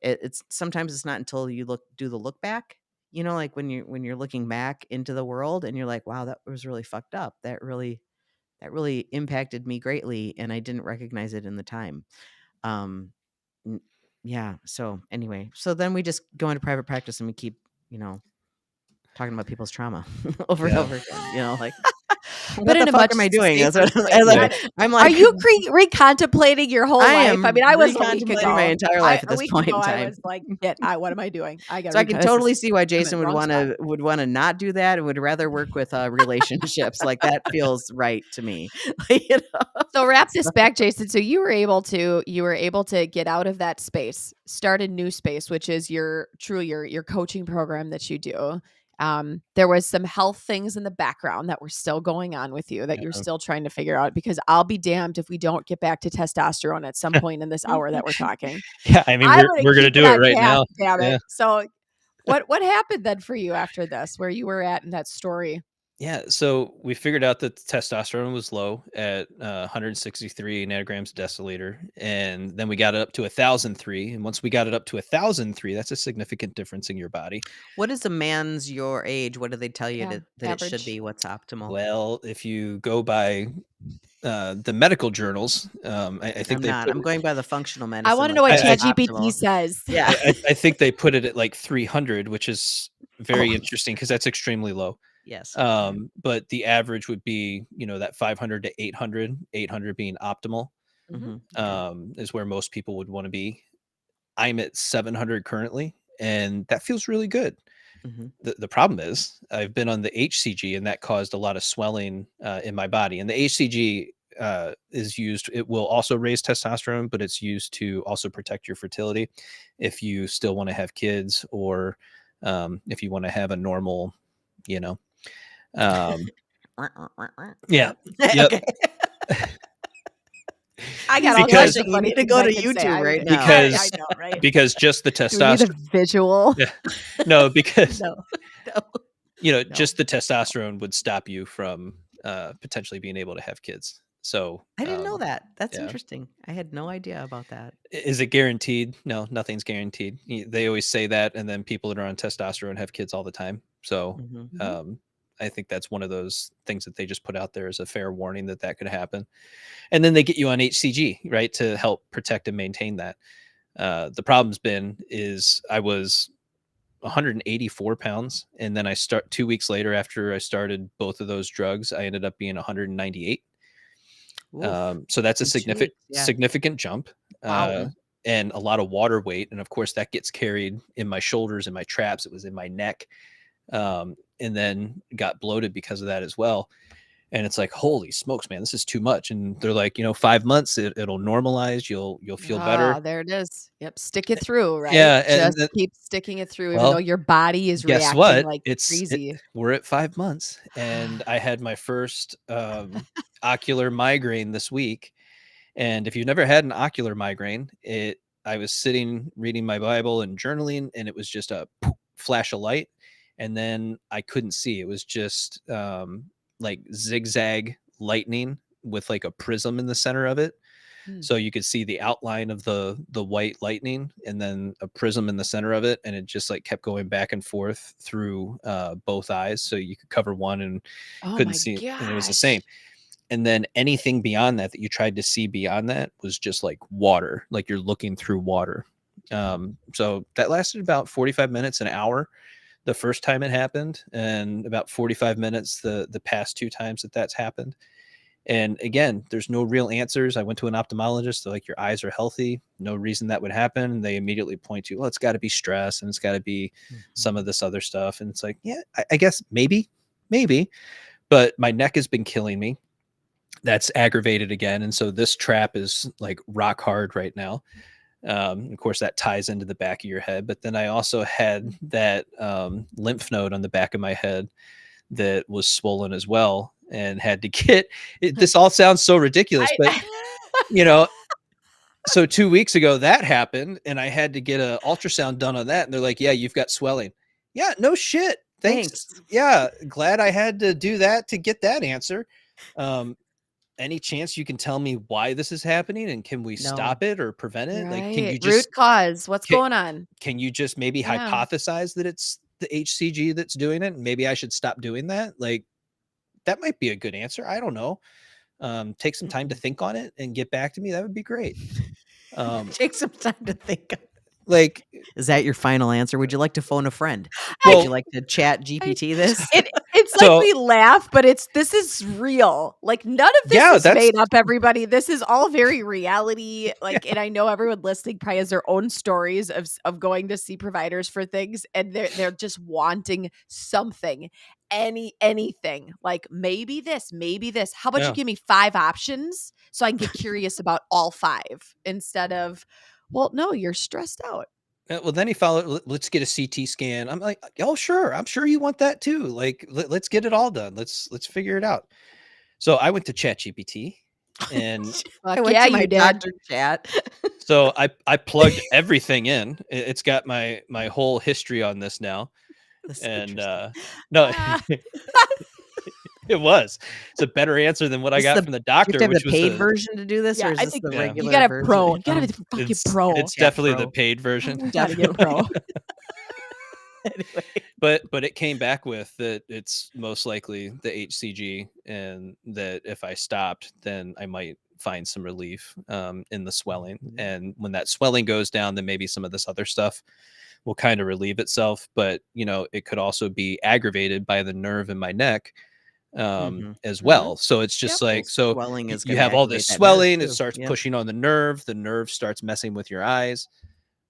it's sometimes it's not until you do the look back, like when you're looking back into the world, and you're like, "Wow, that was really fucked up. That really impacted me greatly, and I didn't recognize it in the time." Um, n Yeah, so anyway, so then we just go into private practice, and we keep, you know, talking about people's trauma over and Yeah. over again, like, But "What the in a fuck much am I doing?" That's safer what place. as Yeah. I'm Are like, you recontemplating your whole I life? I am mean, I was a week recontemplating my ago. entire life at A this week point ago, in I time. was like, what am I doing? I got So I recon. can This is totally see why I'm in Jason would wrong spot. wanna not do that, and would rather work with, relationships, like, that feels right to me. You know? So wrap this So back, Jason. So you were able to get out of that space, start a new space, which is your coaching program that you do. There was some health things in the background that were still going on with you that you're Yeah. still trying to figure out, because I'll be damned if we don't get back to testosterone at some point in this hour that we're talking. Yeah, I mean, I'm we're gonna we're gonna keep it do it on right task, now. damn it. Yeah. So what happened then for you after this, where you were at in that story? Yeah, so we figured out that the testosterone was low at 163 nanograms deciliter, and then we got it up to 1,003. And once we got it up to 1,003, that's a significant difference in your body. what is a man's your age? What do they tell you Yeah, that it should average. be? What's optimal? Well, if you go by the medical journals. I think I'm they not. put I'm going by the functional medicine. I want to know what I- ChatGPT says. Yeah. I think they put it at like 300, which is very Oh. interesting because that's extremely low. Yes. But the average would be, that 500 to 800, 800 being optimal, is where most people would want to be. I'm at 700 currently, and that feels really good. The problem is I've been on the HCG, and that caused a lot of swelling in my body. And the HCG is used, it will also raise testosterone, but it's used to also protect your fertility if you still want to have kids, or if you want to have a normal, you know, yeah. Yep. Okay. I got He's all kinds Because- of you funny need to things go I to could say. YouTube right now. Because- I know, right? because just the Do we need a testosterone, visual? Yeah. no, because No. just the testosterone would stop you from potentially being able to have kids. So I didn't know that. That's yeah. interesting. I had no idea about that. Is it guaranteed? No, nothing's guaranteed. They always say that, and then people that are on testosterone have kids all the time. So I think that's one of those things that they just put out there as a fair warning that could happen. And then they get you on HCG, right, to help protect and maintain that. The problem's is I was 184 pounds, and then 2 weeks later, after I started both of those drugs, I ended up being 198. So that's a In 2 significant weeks, yeah. significant jump. Wow. And a lot of water weight, and of course that gets carried in my shoulders and my traps. It was in my neck, and then got bloated because of that as well. And it's like, holy smokes, man, this is too much. And they're like, 5 months, it'll normalize. You'll feel better. There it is. Yep. Stick it through, right? Yeah, and Just keep sticking it through, even well, though your body is guess reacting what? like crazy. We're at 5 months, and I had my first ocular migraine this week. And if you've never had an ocular migraine, I was sitting reading my Bible and journaling, and it was just a flash of light, and then I couldn't see. It was just like zigzag lightning with like a prism in the center of it. So you could see the outline of the white lightning, and then a prism in the center of it, and it just like kept going back and forth through both eyes. So you could cover one and couldn't see, and it was the same. And then anything beyond that you tried to see beyond that was just like water, like you're looking through water. So that lasted about 45 minutes, an hour, the first time it happened, and about 45 minutes the past 2 times that's happened. And again, there's no real answers. I went to an ophthalmologist. They're like, your eyes are healthy. No reason that would happen. And they immediately point to, well, it's got to be stress, and it's got to be some of this other stuff. And it's like, yeah, I guess maybe. But my neck has been killing me. That's aggravated again. And so this trap is like rock hard right now. Of course, that ties into the back of your head. But then I also had that lymph node on the back of my head that was swollen as well, and had to get it. This all sounds so ridiculous, but so 2 weeks ago that happened, and I had to get an ultrasound done on that. And they're like, yeah, you've got swelling. Yeah, no shit. Thanks. Yeah. Glad I had to do that to get that answer. Any chance you can tell me why this is happening, and can we stop it or prevent it? Right. Like, can you just root cause? What's going on? Can you just maybe hypothesize that it's the HCG that's doing it? Maybe I should stop doing that. Like, that might be a good answer. I don't know. Take some time to think on it and get back to me. That would be great. Take some time to think. Like, is that your final answer? Would you like to phone a friend? Well, would you like to chat GPT this? It's like we laugh, but this is real. Like, none of this is made up, everybody. This is all very reality. Like, and I know everyone listening probably has their own stories of going to see providers for things, and they're just wanting something. Anything, like maybe this. How about you give me 5 options so I can get curious about all 5 instead of, well, no, you're stressed out. Well, then he followed, let's get a CT scan. I'm like, oh, sure. I'm sure you want that too. Like, let's get it all done. Let's figure it out. So I went to ChatGPT, and I went to my doctor chat. So I plugged everything in. It's got my whole history on this now. And no, it was. It's a better answer than what I got from the doctor. You have which the was paid version to do this, or is this the regular? You gotta version? pro. You gotta have the fucking pro. It's definitely the paid version. You gotta get pro. Anyway. But it came back with that it's most likely the HCG, and that if I stopped, then I might find some relief in the swelling. Mhm. And when that swelling goes down, then maybe some of this other stuff will kind of relieve itself. But it could also be aggravated by the nerve in my neck Mhm. as Mhm. well. So it's just Yep. Well, like, so swelling is you gonna have all this activate that nerve swelling, it too. starts Yep. pushing on the nerve starts messing with your eyes.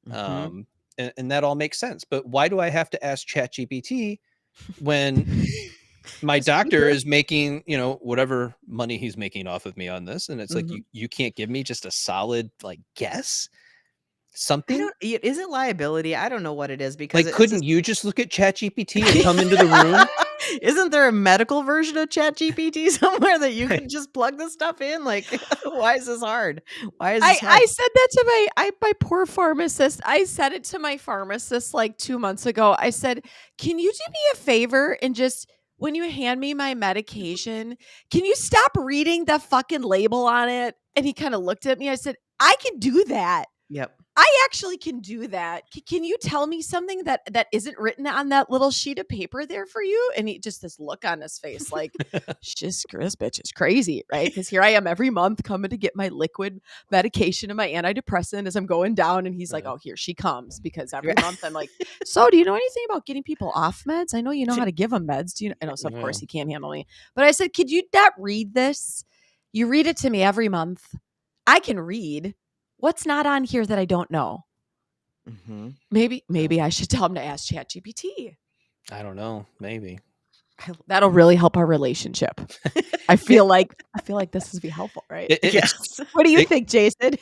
Mhm. um and that all makes sense. But why do I have to ask ChatGPT when my 'Cause you doctor do. is making, whatever money he's making off of me on this? And it's like, Mhm. you can't give me just a solid like guess, I something? don't is it liability? I don't know what it is because Like, it's couldn't just you just look at ChatGPT and come into the room? Isn't there a medical version of ChatGPT somewhere that you could just plug this stuff in? Like, why is this hard? Why is this hard? I said that to my poor pharmacist. I said it to my pharmacist like 2 months ago. I said, "Can you do me a favor and just when you hand me my medication, can you stop reading the fucking label on it?" And he kinda looked at me. I said, "I can do that. Yep. I actually can do that. Can you tell me something that isn't written on that little sheet of paper there for you?" And he just this look on his face like, this bitch is crazy, right? Because here I am every month coming to get my liquid medication and my antidepressant as I'm going down. And he's like, Yeah. "Oh, here she comes." Because every Right. month I'm like, "So do you know anything about getting people off meds? I know you know how to give them meds. Do you know?" I know, so of Yeah. course he can't handle me. But I said, "Could you not read this? You read it to me every month. I can read. What's not on here that I don't know?" Mhm. Maybe I should tell him to ask ChatGPT. I don't know, maybe. That'll really help our relationship. I feel like this would be helpful, right? It's Yes. What do you it, think, Jason?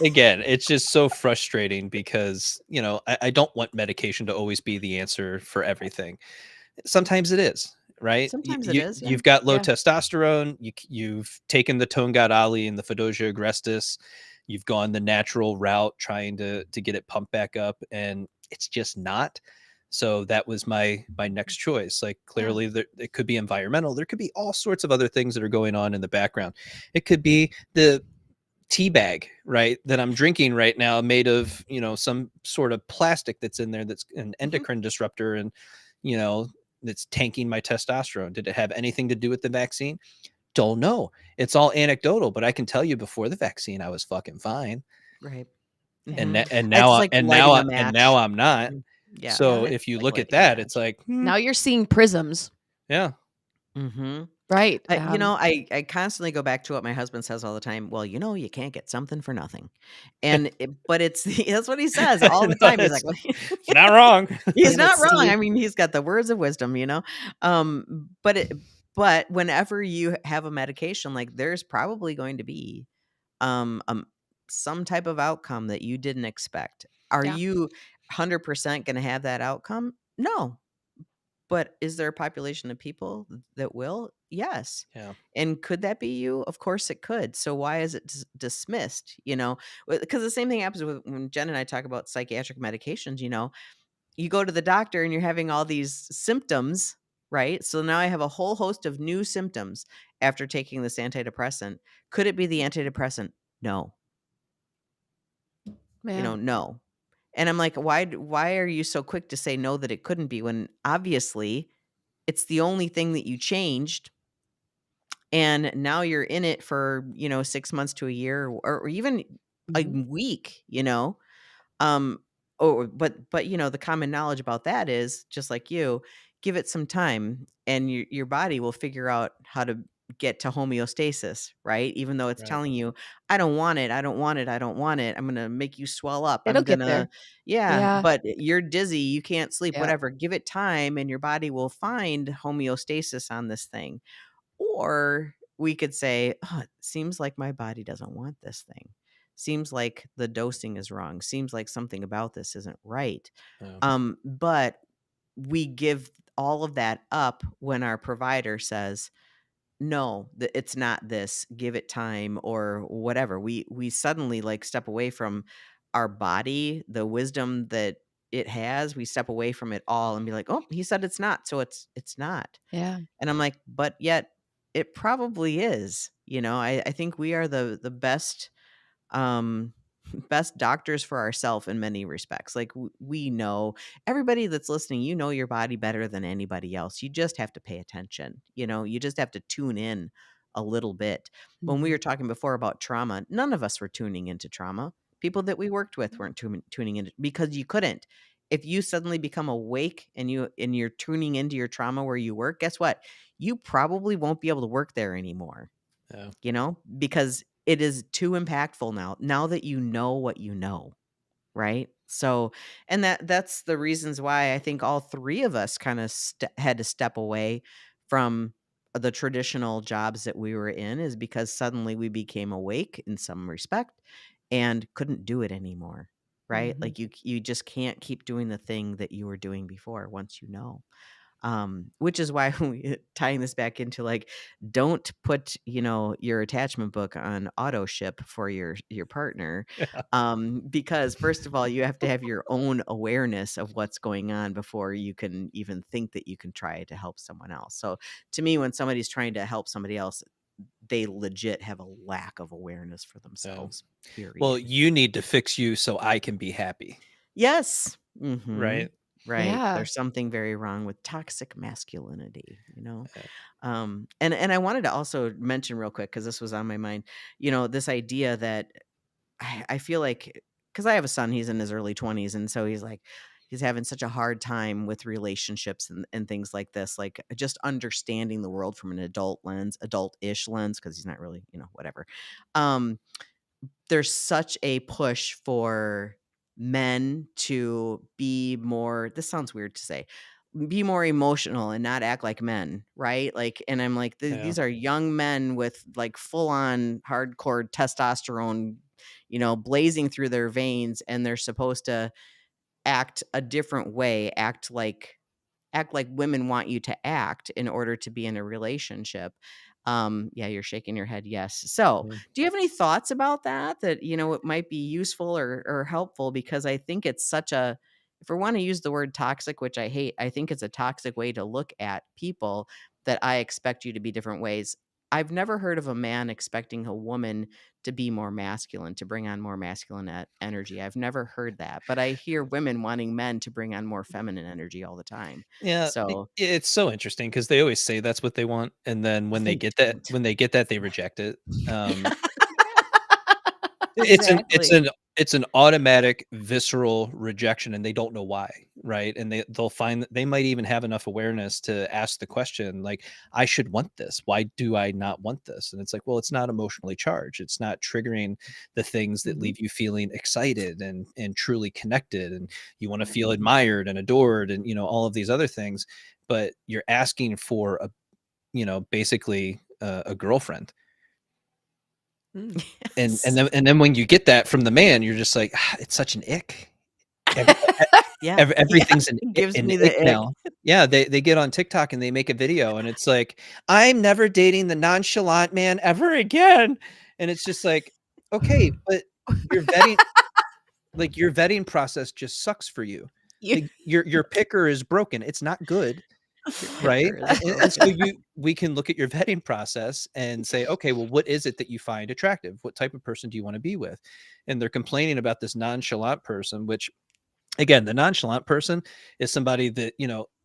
again, it's just so frustrating because I don't want medication to always be the answer for everything. Sometimes it is, right? Sometimes it is, yeah. You've got low Yeah. testosterone. You've taken the Tongad Ali and the Fedosia agrestis. You've gone the natural route, trying to get it pumped back up, and it's just not. So that was my next choice. Like, Yeah. clearly, it could be environmental. There could be all sorts of other things that are going on in the background. It could be the tea bag, right, that I'm drinking right now, made of some sort of plastic that's in there that's an Mhm. endocrine disruptor, and you know that's tanking my testosterone. Did it have anything to do with the vaccine? Don't know. It's all anecdotal, but I can tell you, before the vaccine I was fucking fine. Right. and Yeah. Mhm. na- and now It's I, like and now lighting a I, and now match. I'm not. Mm. Yeah. So Yeah. It's if you like look at lighting a that, it's match. like, Now you're seeing prisms, yeah. Mhm. right? I constantly go back to what my husband says all the time. Well, you can't get something for nothing, but it's that's what he says all the No, time. He's like, you're not wrong. he's And not it's wrong. see, I mean, he's got the words of wisdom. But whenever you have a medication, like there's probably going to be some type of outcome that you didn't expect. Are yeah, you 100% going to have that outcome? No. But is there a population of people that will? Yes. Yeah. And could that be you? Of course it could. So why is it dismissed? Because the same thing happens with when Jen and I talk about psychiatric medications. You go to the doctor and you're having all these symptoms, right? So now I have a whole host of new symptoms after taking this antidepressant. Could it be the antidepressant? No. yeah, No. And I'm like, why are you so quick to say no that it couldn't be when obviously it's the only thing that you changed, and now you're in it for, 6 months to a year or even a mhm, week, you know? Um, but the common knowledge about that is just like you, give it some time and your body will figure out how to get to homeostasis, right? Even though it's Right. telling you, I don't want it, I don't want it, I don't want it. I'm gonna make you swell up. it'll I'm get gonna, there. yeah, Yeah, but you're dizzy, you can't sleep, yeah, whatever. Give it time and your body will find homeostasis on this thing. Or we could say, "Oh, it seems like my body doesn't want this thing. Seems like the dosing is wrong. Seems like something about this isn't right." Yeah. But we give all of that up when our provider says, "No, it's not this. Give it time," or whatever. We suddenly like step away from our body, the wisdom that it has. We step away from it all and be like, "Oh, he said it's not, so it's not." yeah. And I'm like, but yet it probably is. I think we are the best um best doctors for ourselves in many respects. Like we know, everybody that's listening, you know your body better than anybody else. You just have to pay attention. You just have to tune in a little bit. When we Mhm. were talking before about trauma, none of us were tuning into trauma. People that we worked with weren't tuning into, because you couldn't. If you suddenly become awake and you're tuning into your trauma where you work, guess what? You probably won't be able to work there anymore, Yeah. because it is too impactful now that you know what you know, right? So, and that's the reasons why I think all three of us kind of had to step away from the traditional jobs that we were in, is because suddenly we became awake in some respect and couldn't do it anymore, right? Mhm. Like you just can't keep doing the thing that you were doing before once you know. Which is why we tying this back into, like, don't put, your attachment book on auto ship for your partner. Because first of all, you have to have your own awareness of what's going on before you can even think that you can try to help someone else. So to me, when somebody's trying to help somebody else, they legit have a lack of awareness for Yeah. themselves, Well, period. you need to fix you so I can be happy, Yes. Mhm. right? Right. Yeah. There's something very wrong with toxic masculinity. Yeah. And I wanted to also mention real quick, because this was on my mind, this idea that I feel like, because I have a son, he's in his early 20s, and so he's having such a hard time with relationships and things like this, like just understanding the world from an adult-ish lens, because he's not really, whatever. Um, there's such a push for men to be more, this sounds weird to say, be more emotional and not act like men, right? Like, and I'm like, Yeah. these are young men with like full on hardcore testosterone, blazing through their veins, and they're supposed to act a different way, act like women want you to act in order to be in a relationship. Yeah, you're shaking your head. Yes. So, Yeah. do you have any thoughts about that? That it might be useful or helpful? Because I think it's such a, if we want to use the word toxic, which I hate, I think it's a toxic way to look at people, that I expect you to be different ways. I've never heard of a man expecting a woman to be more masculine, to bring on more masculine energy. I've never heard that, but I hear women wanting men to bring on more feminine energy all the time. Yeah, So it's so interesting because they always say that's what they want, and then they don't. when they get that, they reject it. Um, it's an it's Exactly. an it's an automatic visceral rejection, and they don't know why, right? And they'll find that they might even have enough awareness to ask the question, like, "I should want this. Why do I not want this?" And it's like, well, it's not emotionally charged. It's not triggering the things that Mhm. leave you feeling excited and truly connected, and you wanna feel Mhm. admired and adored and, all of these other things, but you're asking for basically, a girlfriend. Mm. And Yes. then when you get that from the man, you're just like, "Ah, it's such an ick." Every Yeah. Yeah. everything's It gives an me ick the ick. now. Yeah, they get on TikTok and they make a video and it's like, "I'm never dating the nonchalant man ever again." And it's just like, "Okay, but your vetting your vetting process just sucks for you." You Like, your picker is broken, it's not good. Right? picker is And so broken. we can look at your vetting process and say, "Okay, well, what is it that you find attractive? What type of person do you wanna be with?" And they're complaining about this nonchalant person, which again, the nonchalant person is somebody that,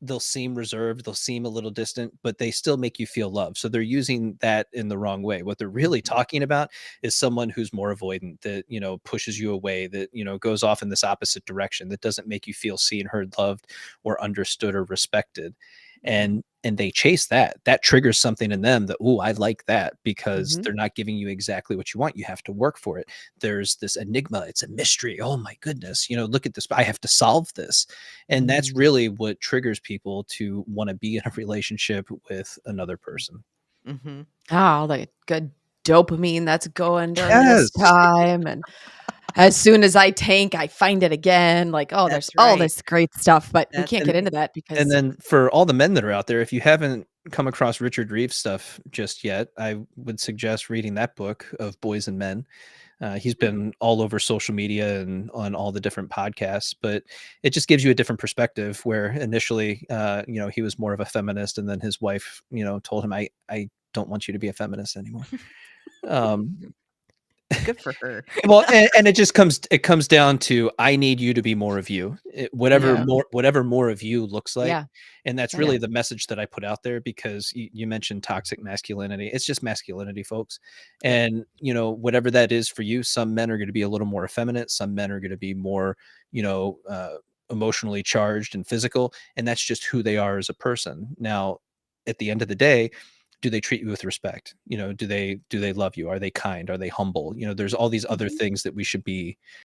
they'll seem reserved, they'll seem a little distant, but they still make you feel loved. So they're using that in the wrong way. What they're really Mhm. talking about is someone who's more avoidant, that, pushes you away, that, goes off in this opposite direction, that doesn't make you feel seen, heard, loved, or understood or respected. Mhm. And they chase that. That triggers something in them that, "Ooh, I like that," because Mhm. they're not giving you exactly what you want. You have to work for it. There's this enigma, it's a mystery. Oh my goodness, look at this. I have to solve this. And that's Mm. really what triggers people to want to be in a relationship with another person. Mhm. Oh, the good dopamine that's going during this Yes. time, and as soon as I tank, I find it again, like, oh, there's That's all right. this great stuff, but we That's can't And get into right. that and because then for all the men that are out there, if you haven't come across Richard Reeve's stuff just yet, I would suggest reading that book of Boys and Men. He's been all over social media and on all the different podcasts, but it just gives you a different perspective where initially, he was more of a feminist, and then his wife, told him, I don't want you to be a feminist anymore. Um, Good for her. Well, and it comes down to, I need you to be more of you. Yeah. Whatever more of you looks like. Yeah. And that's Yeah. really the message that I put out there, because you mentioned toxic masculinity. It's just masculinity, folks. Yep. And whatever that is for you, some men are going to be a little more effeminate, some men are going to be more, emotionally charged and physical, and that's just who they are as a person. Now, at the end of the day, do they treat you with respect? Do they love you? Are they kind? Are they humble? There's all these other Mhm. things that we should be